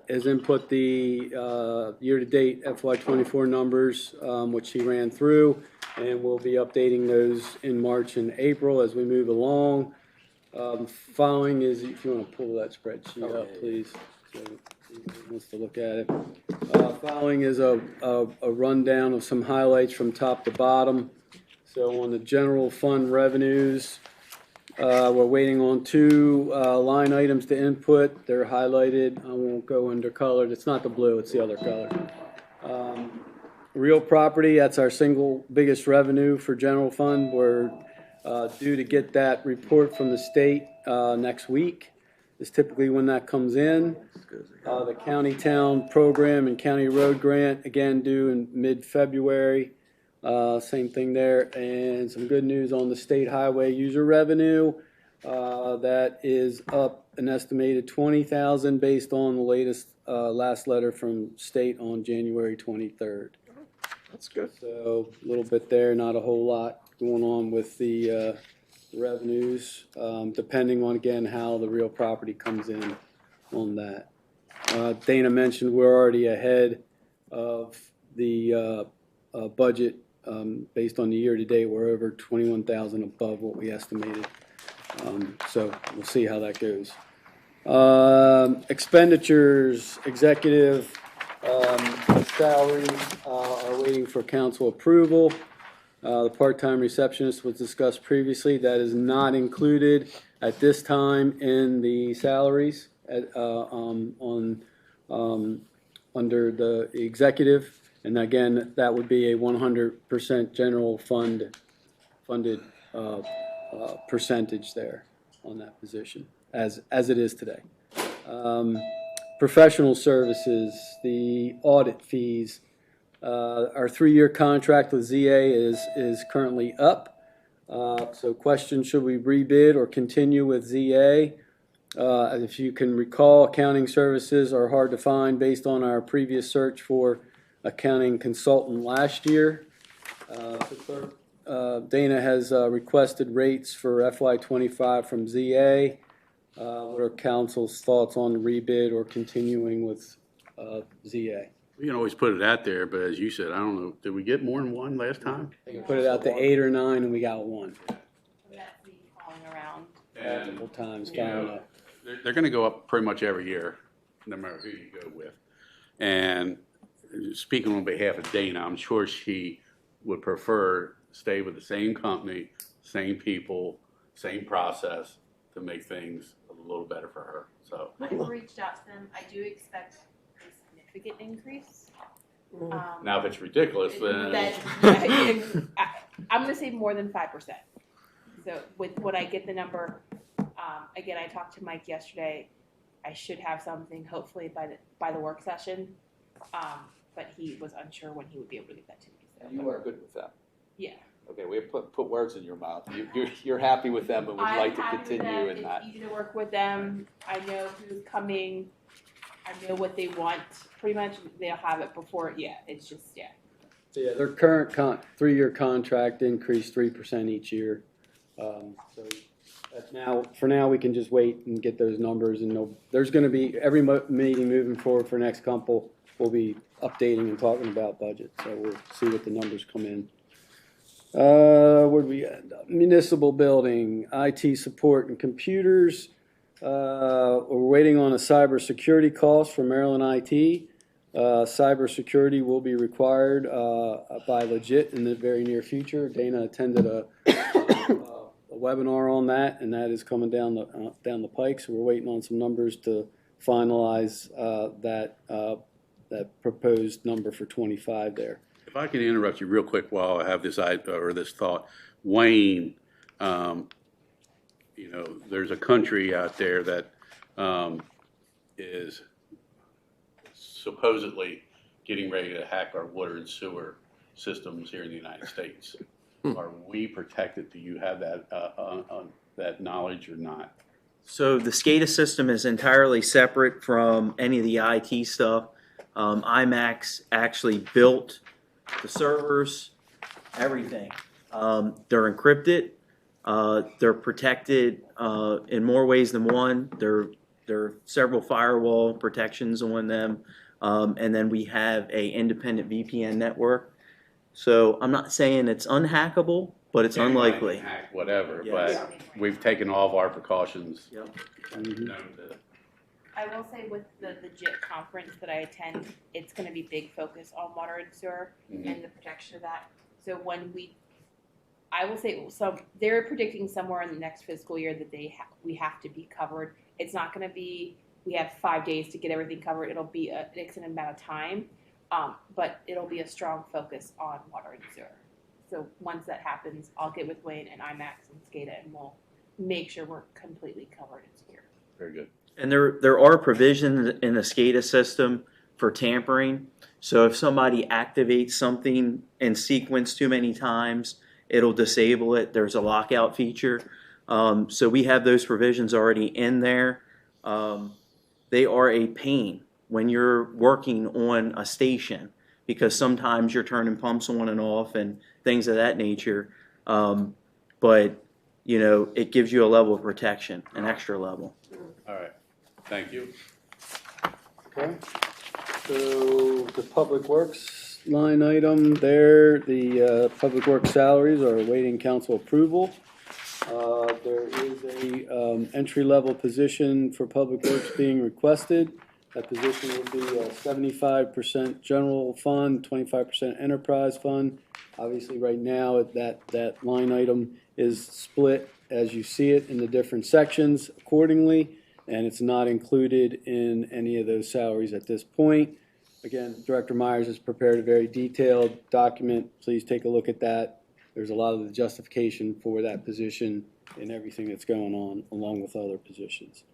has input the year-to-date FY24 numbers, which he ran through, and we'll be updating those in March and April as we move along. Following is, if you want to pull that spreadsheet up, please. So he wants to look at it. Following is a rundown of some highlights from top to bottom. So on the general fund revenues, we're waiting on 2 line items to input. They're highlighted. I won't go under colored. It's not the blue, it's the other color. Real property, that's our single biggest revenue for general fund. We're due to get that report from the state next week. Is typically when that comes in. The county town program and county road grant, again, due in mid-February. Same thing there. And some good news on the state highway user revenue. That is up an estimated $20,000 based on the latest last letter from state on January 23rd. That's good. So a little bit there, not a whole lot going on with the revenues, depending on, again, how the real property comes in on that. Dana mentioned we're already ahead of the budget based on the year-to-date. We're over 21,000 above what we estimated. So we'll see how that goes. Expenditures, executive salaries are waiting for council approval. The part-time receptionist was discussed previously. That is not included at this time in the salaries under the executive. And again, that would be a 100% general funded percentage there on that position, as it is today. Professional services, the audit fees. Our 3-year contract with ZA is currently up. So question, should we rebid or continue with ZA? If you can recall, accounting services are hard to find based on our previous search for accounting consultant last year. Dana has requested rates for FY25 from ZA. What are council's thoughts on the rebid or continuing with ZA? We can always put it out there, but as you said, I don't know, did we get more than one last time? They can put it out to 8 or 9 and we got 1. That's me calling around. Multiple times, You know, they're going to go up pretty much every year, no matter who you go with. And speaking on behalf of Dana, I'm sure she would prefer stay with the same company, same people, same process to make things a little better for her. So I've reached out to them. I do expect a significant increase. now if it's ridiculous, then I'm going to say more than 5%. So when I get the number, again, I talked to Mike yesterday. I should have something hopefully by the work session, but he was unsure when he would be able to get that to me. So. You are good with that? Yeah. Okay, we have put words in your mouth. You're happy with them and would like to continue in that. It's easy to work with them. I know who's coming. I know what they want. Pretty much they'll have it before. Yeah, it's just, yeah. So yeah, their current 3-year contract increased 3% each year. So for now, we can just wait and get those numbers. And there's going to be every meeting moving forward for next couple. We'll be updating and talking about budget. So we'll see what the numbers come in. Where do we end up? Municipal building, IT support and computers. We're waiting on a cybersecurity cost from Maryland IT. Cybersecurity will be required by Legit in the very near future. Dana attended a webinar on that, and that is coming down the pike. So we're waiting on some numbers to finalize that proposed number for 25 there. if I can interrupt you real quick while I have this thought, Wayne, there's a country out there that is supposedly getting ready to hack our water and sewer systems here in the United States. Are we protected? Do you have that knowledge or not? So the SCADA system is entirely separate from any of the IT stuff. IMAX actually built the servers, everything. They're encrypted. They're protected in more ways than one. There are several firewall protections on them. And then we have an independent VPN network. So I'm not saying it's unhackable, but it's unlikely. Hack whatever, Yes. but we've taken all of our precautions. Yep. I will say with the JIT conference that I attend, it's going to be big focus on water and sewer and the protection of that. So I will say, so they're predicting somewhere in the next fiscal year that we have to be covered. It's not going to be, we have 5 days to get everything covered. It'll be an extended amount of time, but it'll be a strong focus on water and sewer. So once that happens, I'll get with Wayne and IMAX and SCADA, and we'll make sure we're completely covered and secure. Very good. And there are provisions in the SCADA system for tampering. So if somebody activates something in sequence too many times, it'll disable it. There's a lockout feature. So we have those provisions already in there. They are a pain when you're working on a station because sometimes you're turning pumps on and off and things of that nature. But, it gives you a level of protection, an extra level. All right. Thank you. Okay. So the Public Works line item there, the Public Works salaries are awaiting council approval. There is a entry-level position for Public Works being requested. That position will be 75% general fund, 25% enterprise fund. Obviously, right now, that line item is split as you see it in the different sections accordingly, and it's not included in any of those salaries at this point. Again, Director Myers has prepared a very detailed document. Please take a look at that. There's a lot of the justification for that position and everything that's going on, along with other positions.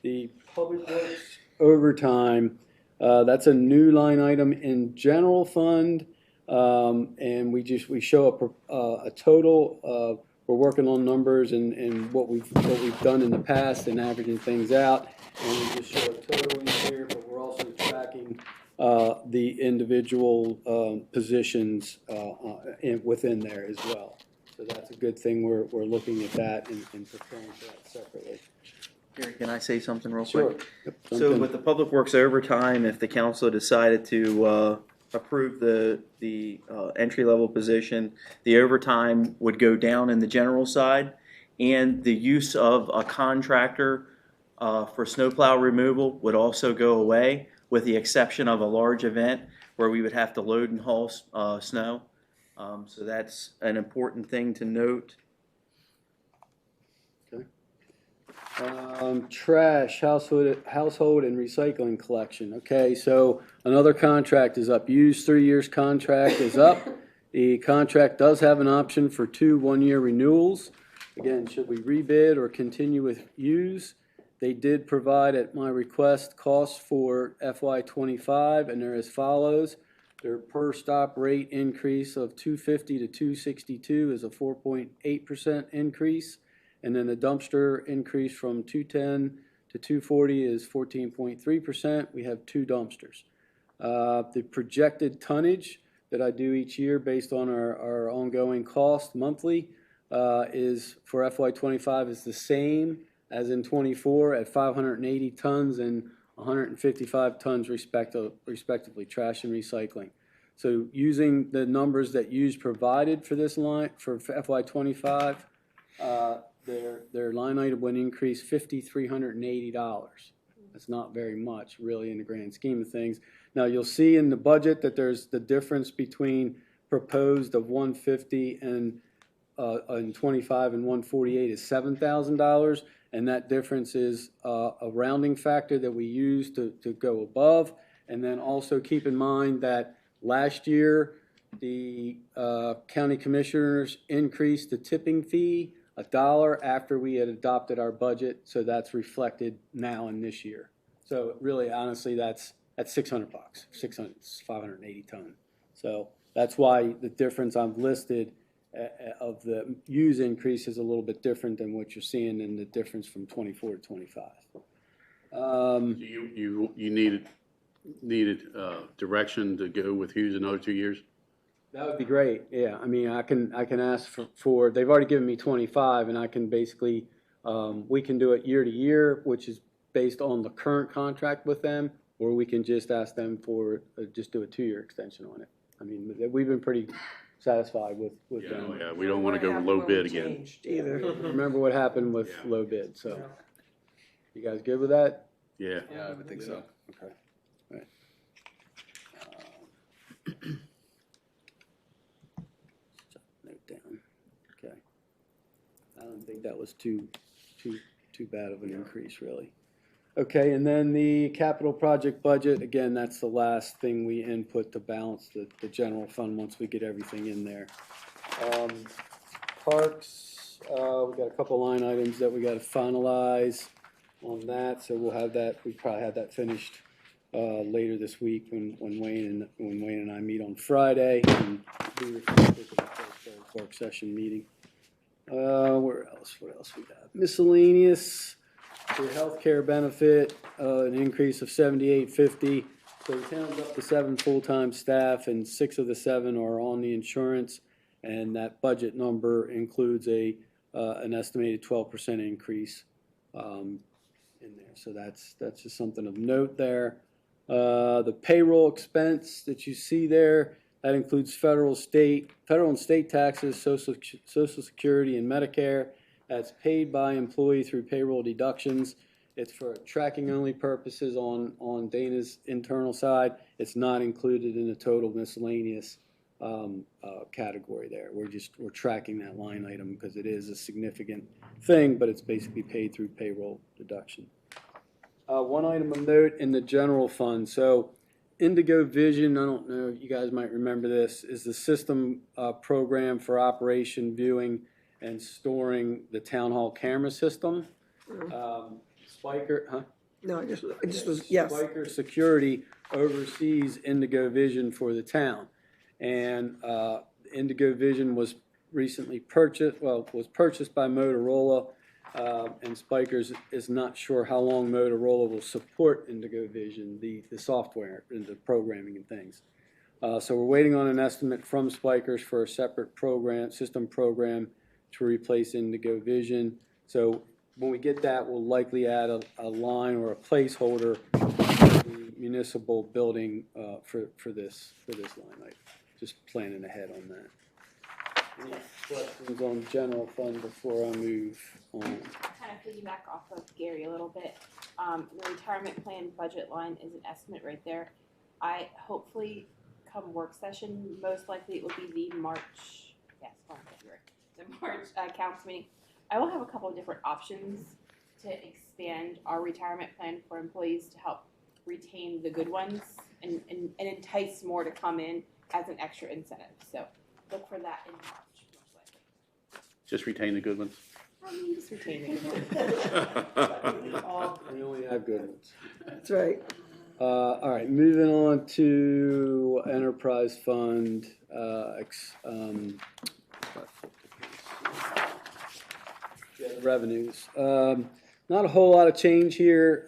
The Public Works overtime, that's a new line item in general fund, and we show a total. We're working on numbers and what we've done in the past and averaging things out, and we just show a total in here, but we're also tracking the individual positions within there as well. So that's a good thing. We're looking at that and preparing for that separately. Gary, can I say something real Sure. quick? Yep, So with the Public Works overtime, if the council decided to approve the entry-level position, the overtime would go down in the general side, and the use of a contractor for snowplow removal would also go away, with the exception of a large event where we would have to load and haul snow. So that's an important thing to note. Trash, household and recycling collection. Okay, so another contract is up. Used 3 years contract is up. The contract does have an option for 2 one-year renewals. Again, should we rebid or continue with use? They did provide at my request costs for FY25, and they're as follows. Their per stop rate increase of $250 to $262 is a 4.8% increase. And then the dumpster increase from $210 to $240 is 14.3%. We have 2 dumpsters. The projected tonnage that I do each year based on our ongoing cost monthly is for FY25 is the same as in 24 at 580 tons and 155 tons respectively, trash and recycling. So using the numbers that you've provided for this line for FY25, their line item would increase $5,380. That's not very much, really, in the grand scheme of things. Now, you'll see in the budget that there's the difference between proposed of $150 and 25 and 148 is $7,000, and that difference is a rounding factor that we use to go above. And then also keep in mind that last year the county commissioners increased the tipping fee $1 after we had adopted our budget, so that's reflected now in this year. So really, honestly, that's $600. 580 ton. So that's why the difference I've listed of the use increase is a little bit different than what you're seeing in the difference from 24 to 25. You needed direction to go with Hughes another 2 years? That would be great. Yeah, I mean, I can ask for. They've already given me 25, and I can basically we can do it year to year, which is based on the current contract with them, or we can just ask them for just do a 2-year extension on it. I mean, we've been pretty satisfied with them. Yeah, we don't want to go low bid again. Either. Remember what happened with low bid. So, you guys good with that? Yeah. Yeah, I would think so. Okay. All right. Note down. Okay. I don't think that was too bad of an increase, really. Okay, and then the capital project budget, again, that's the last thing we input to balance the general fund once we get everything in there. Parks, we got a couple line items that we got to finalize on that, so we'll have that. We probably have that finished later this week when Wayne and I meet on Friday and be reflected in the first work session meeting. Where else? What else we got? Miscellaneous. For healthcare benefit, an increase of $78.50. So the town's up to 7 full-time staff, and 6 of the 7 are on the insurance, and that budget number includes an estimated 12% increase in there. So that's just something of note there. The payroll expense that you see there, that includes federal and state taxes, Social Security, and Medicare. That's paid by employee through payroll deductions. It's for tracking only purposes on Dana's internal side. It's not included in the total miscellaneous category there. We're tracking that line item because it is a significant thing, but it's basically paid through payroll deduction. One item of note in the general fund. So Indigo Vision, I don't know if you guys might remember this, is the system program for operation, viewing, and storing the town hall camera system. Spiker, huh? No, I just was, yes. Spiker Security oversees Indigo Vision for the town. And Indigo Vision was recently purchased, was purchased by Motorola, and Spikers is not sure how long Motorola will support Indigo Vision, the software and the programming and things. So we're waiting on an estimate from Spikers for a separate system program to replace Indigo Vision. So when we get that, we'll likely add a line or a placeholder for the municipal building for this line item. Just planning ahead on that. Any questions on general fund before I move on? Kind of piggyback off of Gary a little bit. The retirement plan budget line is an estimate right there. I hopefully come work session, most likely it will be the March, February, the March council meeting. I will have a couple of different options to expand our retirement plan for employees to help retain the good ones and entice more to come in as an extra incentive. So look for that in March, most likely. Just retain the good ones. I mean, just retain the good ones. We only have good ones. That's right. All right, moving on to enterprise fund. Revenues. Not a whole lot of change here.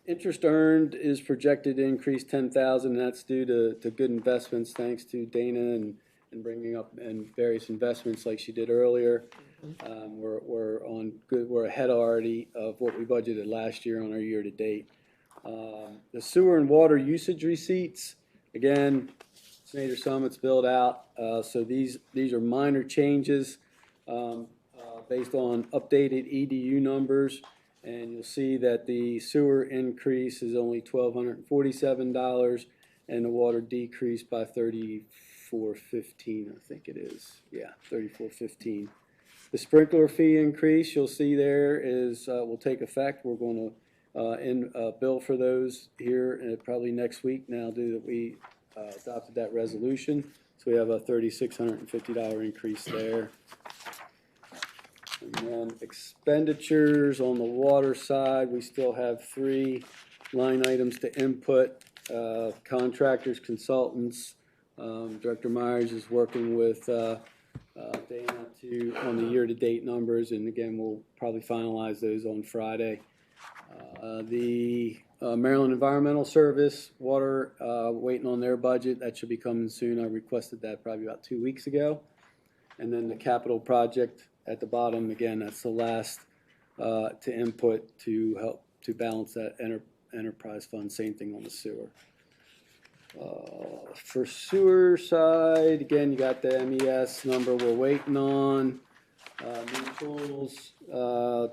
Interest earned is projected to increase 10,000. That's due to good investments, thanks to Dana and bringing up and various investments like she did earlier. We're on good. We're ahead already of what we budgeted last year on our year to date. The sewer and water usage receipts, again, Senator Summit's billed out. So these are minor changes based on updated EDU numbers. And you'll see that the sewer increase is only $1,247 and the water decreased by $34.15, I think it is. Yeah, $34.15. The sprinkler fee increase, you'll see there is will take effect. We're going to bill for those here probably next week now due that we adopted that resolution. So we have a $3,650 increase there. And then expenditures on the water side, we still have 3 line items to input. Contractors, consultants. Director Myers is working with Dana on the year-to-date numbers, and again, we'll probably finalize those on Friday. The Maryland Environmental Service, water, waiting on their budget. That should be coming soon. I requested that probably about 2 weeks ago. And then the capital project at the bottom, again, that's the last to input to help to balance that enterprise fund. Same thing on the sewer. For sewer side, again, you got the MES number we're waiting on. New tools,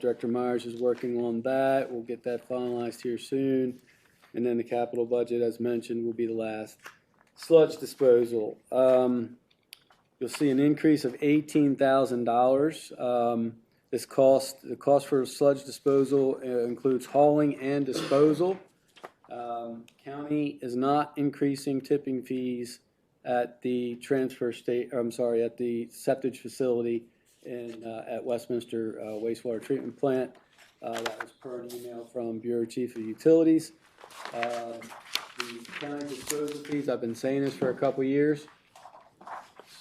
Director Myers is working on that. We'll get that finalized here soon. And then the capital budget, as mentioned, will be the last. Sludge disposal. You'll see an increase of $18,000. The cost for sludge disposal includes hauling and disposal. County is not increasing tipping fees at the at the septic facility at Westminster Wastewater Treatment Plant. That was per an email from Bureau Chief of Utilities. The county disposal fees, I've been saying this for a couple years.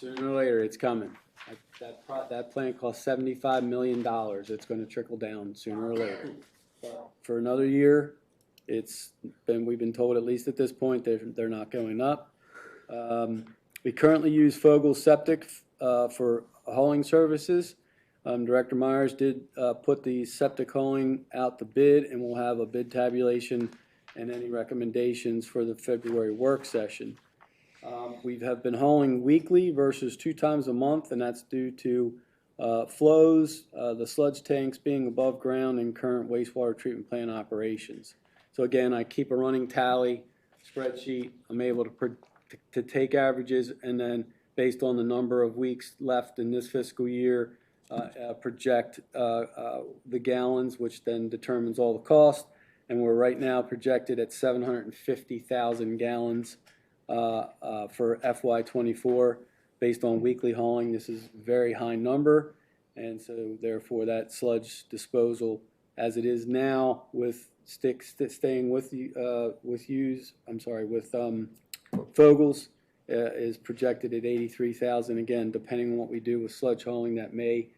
Sooner or later, it's coming. That plant costs $75 million. It's going to trickle down sooner or later. But for another year, we've been told, at least at this point, they're not going up. We currently use Fogel Septic for hauling services. Director Myers did put the septic hauling out to bid, and we'll have a bid tabulation and any recommendations for the February work session. We have been hauling weekly versus 2 times a month, and that's due to Flows, the sludge tanks being above ground and current wastewater treatment plant operations. So again, I keep a running tally spreadsheet. I'm able to take averages and then based on the number of weeks left in this fiscal year, project the gallons, which then determines all the cost. And we're right now projected at 750,000 gallons for FY24 based on weekly hauling. This is a very high number, and so therefore that sludge disposal, as it is now, with staying with Fogels, is projected at 83,000. Again, depending on what we do with sludge hauling, that may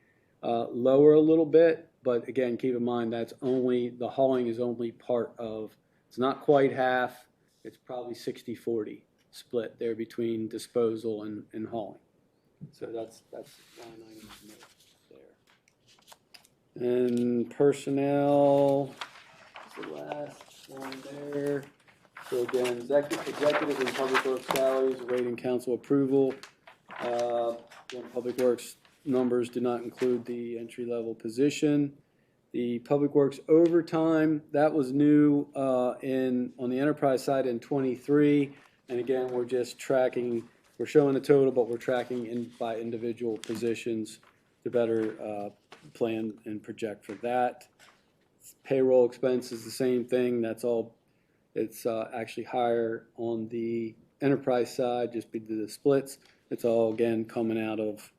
lower a little bit. But again, keep in mind that's only, the hauling is only part of, it's not quite half, it's probably 60-40 split there between disposal and hauling. So that's line item there. And personnel, the last one there. So again, executive and public works salaries awaiting council approval. Public works numbers do not include the entry-level position. The public works overtime, that was new on the enterprise side in 23. And again, we're just tracking, we're showing the total, but we're tracking by individual positions to better plan and project for that. Payroll expense is the same thing. That's all, it's actually higher on the enterprise side just because of the splits. It's all, again, coming out of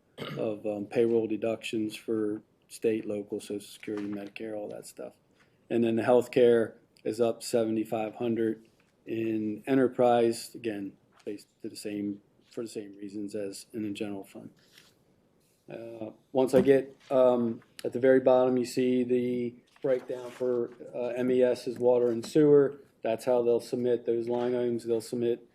payroll deductions for state, local, Social Security, Medicare, all that stuff. And then the healthcare is up 7,500 in enterprise, again, based to the same, for the same reasons as in the general fund. Once I get at the very bottom, you see the breakdown for MES is water and sewer. That's how they'll submit those line items. They'll submit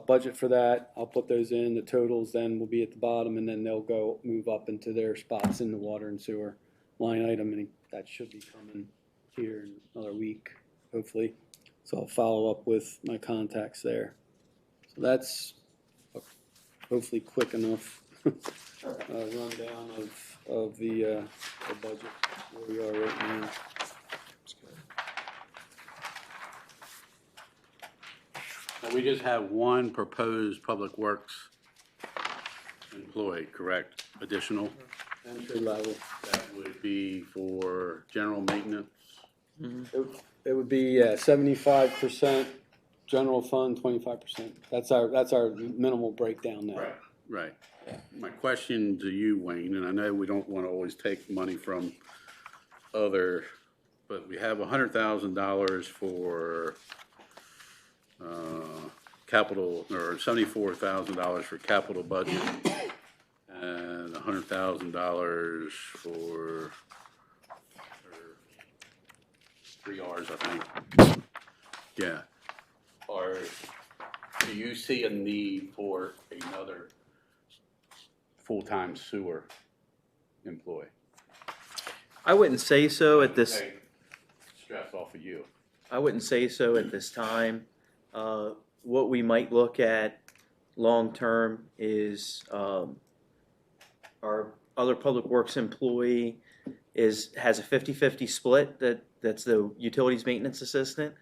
budget for that. I'll put those in. The totals then will be at the bottom, and then they'll go move up into their spots in the water and sewer line item, and that should be coming here in another week, hopefully. So I'll follow up with my contacts there. So that's hopefully quick enough rundown of the budget where we are right now. Now, we just have one proposed public works employee, correct? Additional? Entry level. That would be for general maintenance? Mm-hmm. It would be 75% general fund, 25%. That's our minimal breakdown now. Right. Right. My question to you, Wayne, and I know we don't want to always take money from other, but we have $100,000 for capital, or $74,000 for capital budget, and $100,000 for 3 Rs, I think. Yeah. Do you see a need for another full-time sewer employee? I wouldn't say so at this. Take stress off of you. I wouldn't say so at this time. What we might look at long-term is our other public works employee has a 50-50 split that's the utilities maintenance assistant.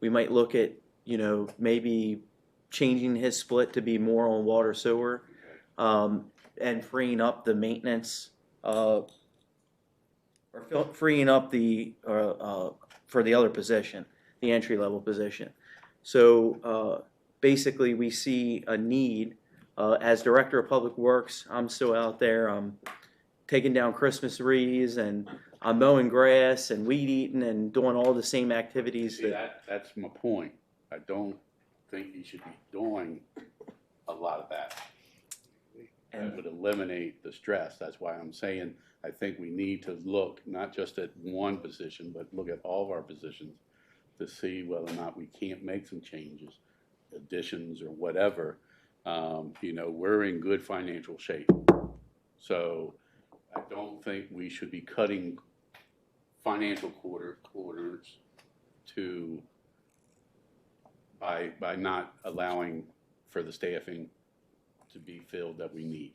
We might look at, maybe changing his split to be more on water sewer, and freeing up the maintenance, or freeing up the for the other position, the entry-level position. So basically, we see a need. As Director of Public Works, I'm still out there. I'm taking down Christmas wreaths, and I'm mowing grass and weed eating and doing all the same activities. See, that's my point. I don't think you should be doing a lot of that. That would eliminate the stress. That's why I'm saying I think we need to look not just at one position, but look at all of our positions to see whether or not we can't make some changes, additions or whatever. We're in good financial shape. So I don't think we should be cutting financial quarters by not allowing for the staffing to be filled that we need.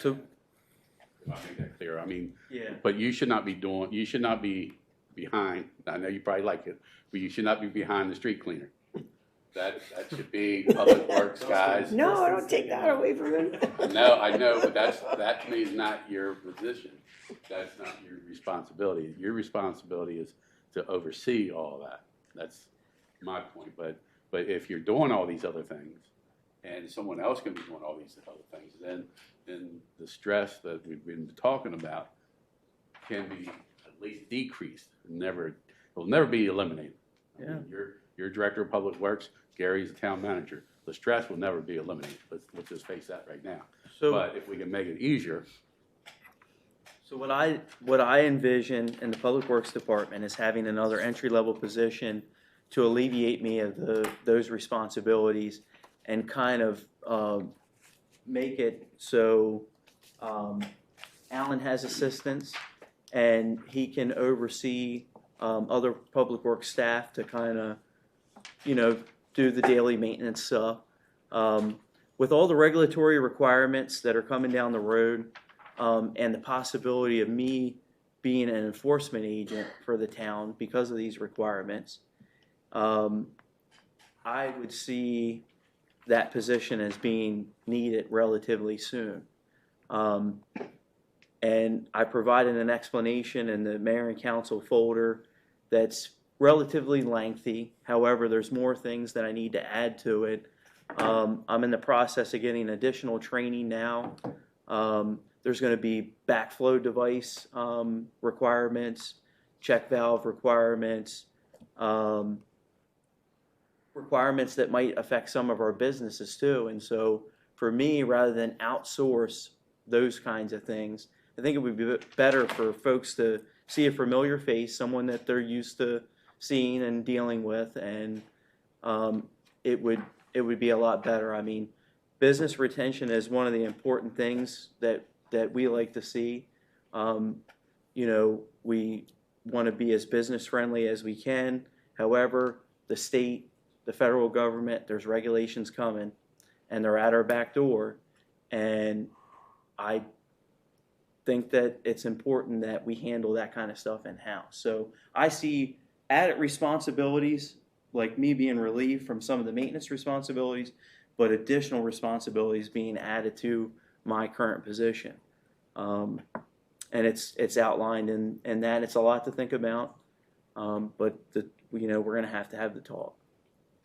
So if I make that clear. I mean, Yeah. but you should not be behind, I know you probably like it, but you should not be behind the street cleaner. That should be public works guys. No, I don't take that away from him. I know, but that to me is not your position. That's not your responsibility. Your responsibility is to oversee all that. That's my point. But if you're doing all these other things, and someone else can be doing all these other things, then the stress that we've been talking about can be at least decreased. It'll never be eliminated. I mean, you're director of public works. Gary's the town manager. The stress will never be eliminated. Let's just face that right now. But if we can make it easier. So what I envision in the Public Works Department is having another entry-level position to alleviate me of those responsibilities and kind of make it so Alan has assistants and he can oversee other Public Works staff to kind of, do the daily maintenance stuff. With all the regulatory requirements that are coming down the road, and the possibility of me being an enforcement agent for the town because of these requirements, I would see that position as being needed relatively soon. And I provided an explanation in the mayor and council folder that's relatively lengthy. However, there's more things that I need to add to it. I'm in the process of getting additional training now. There's going to be backflow device requirements, check valve requirements, requirements that might affect some of our businesses too. And so for me, rather than outsource those kinds of things, I think it would be better for folks to see a familiar face, someone that they're used to seeing and dealing with, and it would be a lot better. I mean, business retention is one of the important things that we like to see. We want to be as business friendly as we can. However, the state, the federal government, there's regulations coming, and they're at our back door. And I think that it's important that we handle that kind of stuff in-house. So I see added responsibilities, like me being relieved from some of the maintenance responsibilities, but additional responsibilities being added to my current position. And it's outlined in that. It's a lot to think about, but we're going to have the talk.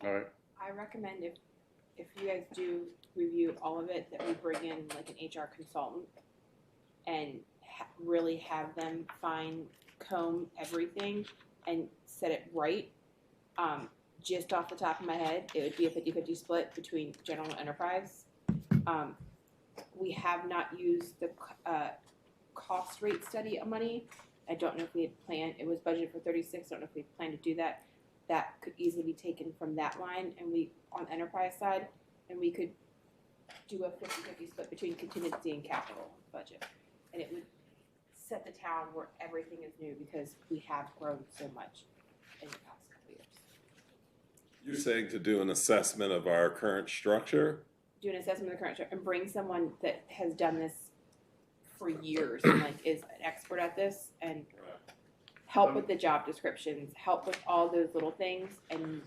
All right. I recommend if you guys do review all of it, that we bring in like an HR consultant and really have them comb everything and set it right. Just off the top of my head, it would be a 50-50 split between general and enterprise. We have not used the cost rate study of money. I don't know if we had planned. It was budgeted for 36. I don't know if we plan to do that. That could easily be taken from that line, and we on the enterprise side, and we could do a 50-50 split between contingency and capital budget, and it would set the town where everything is new because we have grown so much in the past couple years. You're saying to do an assessment of our current structure? Do an assessment of the current structure and bring someone that has done this for years and like is an expert at this and help with the job descriptions, help with all those little things. And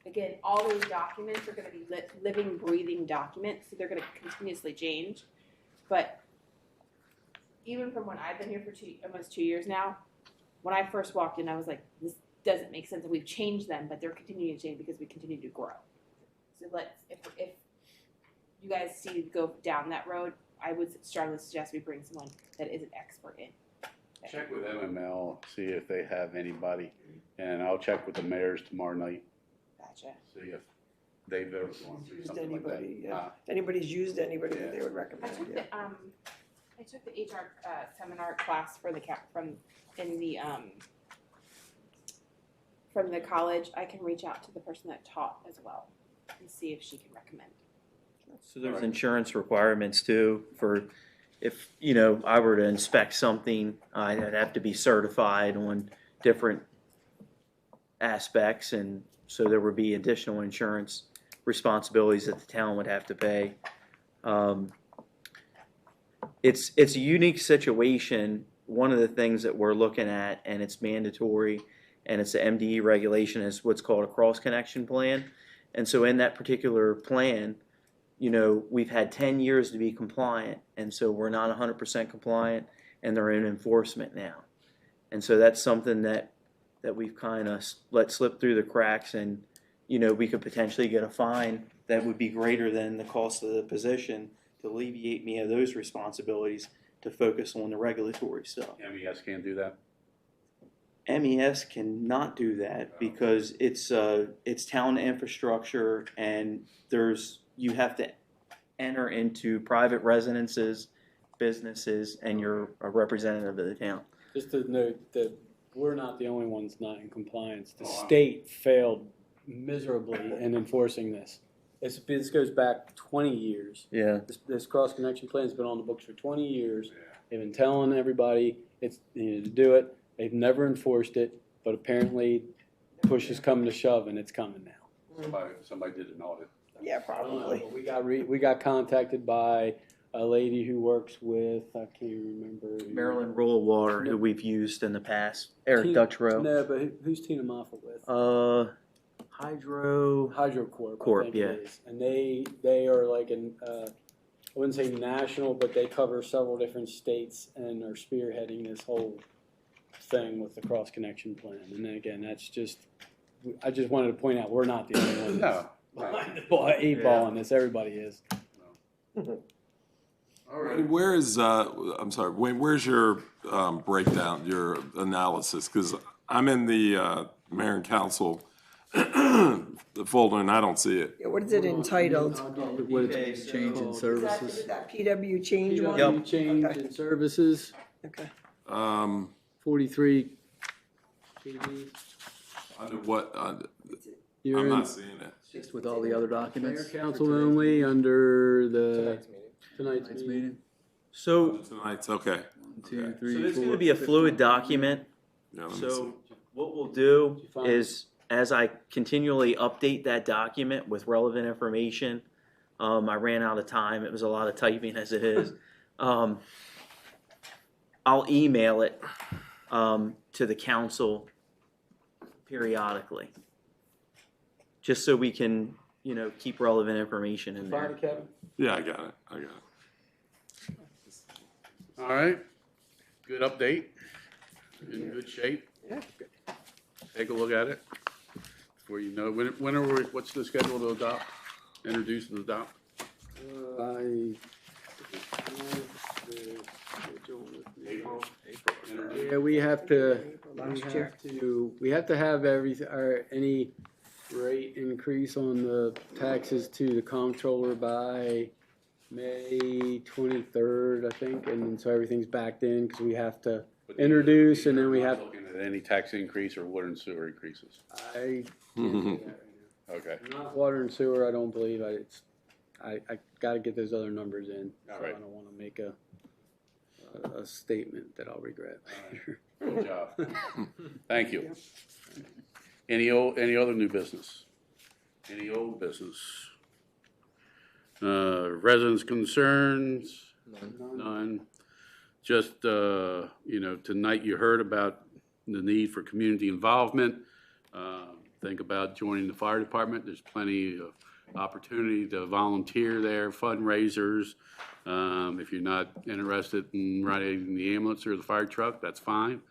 again, all those documents are going to be living, breathing documents, so they're going to continuously change. But even from when I've been here for almost 2 years now, when I first walked in, I was like, this doesn't make sense. And we've changed them, but they're continuing to change because we continue to grow. So if you guys see to go down that road, I would strongly suggest we bring someone that is an expert in. Check with MML, see if they have anybody, and I'll check with the mayors tomorrow night. Gotcha. See if they've ever gone through Used something like that. anybody, yeah. If anybody's used anybody that they would I recommend, took yeah. I took the HR seminar class for from the college. I can reach out to the person that taught as well and see if she can recommend. So there's insurance requirements too for if, I were to inspect something, I'd have to be certified on different aspects, and so there would be additional insurance responsibilities that the town would have to pay. it's a unique situation. One of the things that we're looking at, and it's mandatory, and it's the MDE regulation, is what's called a cross-connection plan. And so in that particular plan, we've had 10 years to be compliant, and so we're not 100% compliant, and they're in enforcement now. And so that's something that we've kind of let slip through the cracks, and we could potentially get a fine that would be greater than the cost of the position to alleviate me of those responsibilities to focus on the regulatory stuff. MES can't do that? MES cannot do that because it's town infrastructure, and you have to enter into private residences, businesses, and you're a representative of the town. Just to note that we're not the only ones not in compliance. The state failed miserably in enforcing this. This goes back 20 years. Yeah. This cross-connection plan has been on the books for 20 years. They've been telling everybody to do it. They've never enforced it, but apparently push is coming to shove, and it's coming now. Somebody did an audit. Yeah, probably. We got contacted by a lady who works with, I can't remember. Maryland Rural Water, who we've used in the past. Eric Dutchrow. No, but who's Tina Moffat with? HydroCorp, I think yeah. it is. And they are like I wouldn't say national, but they cover several different states and are spearheading this whole thing with the cross connection plan. And then again, I just wanted to point out we're not the only ones. No. Behind the ball on this. Everybody is. All right. Where is, I'm sorry, Wayne, where's your breakdown, your analysis? Because I'm in the mayor and council the folder and I don't see it. Yeah, what is it entitled? Change in services. Is that PW change one? PW change in services. Okay. 43 KV. Under what? You're I'm in not seeing it. Just with all the other documents. Mayor council only under the tonight's meeting. So Tonight's, okay. 1, 2, 3, So this is 4. going to be a fluid document. Yeah, let me see. So what we'll do is, as I continually update that document with relevant information, I ran out of time. It was a lot of typing as it is. I'll email it to the council periodically, just so we can, keep relevant information in there. Kevin? Yeah, I got it. All right. Good update. In good shape. Yeah. Take a look at it. Before you know, what's the schedule to adopt? Introduce and adopt? April. Yeah, we have to have any rate increase on the taxes to the comptroller by May 23rd, I think, and then so everything's backed in because we have to introduce and then we have. Looking at any tax increase or water and sewer increases? I can't do that right now. Okay. Not water and sewer, I don't believe. I got to get those other numbers in. So All right. I don't want to make a statement that I'll regret later. Good job. Thank you. Any other new business? Any old business? Residents' concerns? None. Just, tonight you heard about the need for community involvement. Think about joining the fire department. There's plenty of opportunity to volunteer there, fundraisers. If you're not interested in riding the ambulance or the fire truck, that's fine.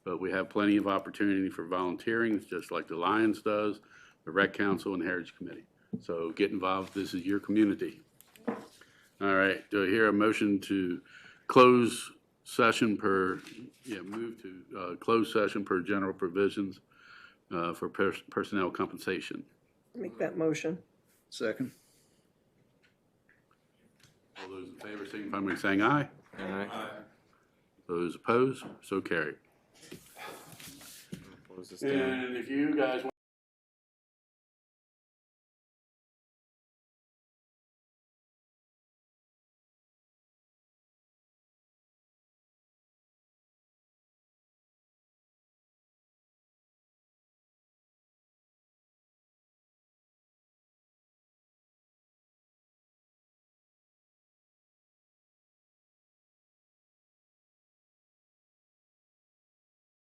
But we have plenty of opportunity for volunteering, just like the Lions does, the Rec Council, and the Heritage Committee. So get involved. This is your community. All right. Do I hear a motion to close session move to closed session per general provisions for personnel compensation? Make that motion. Second. All those in favor, signify by saying aye. Aye. Those opposed, so carried. Close this down. And if you guys want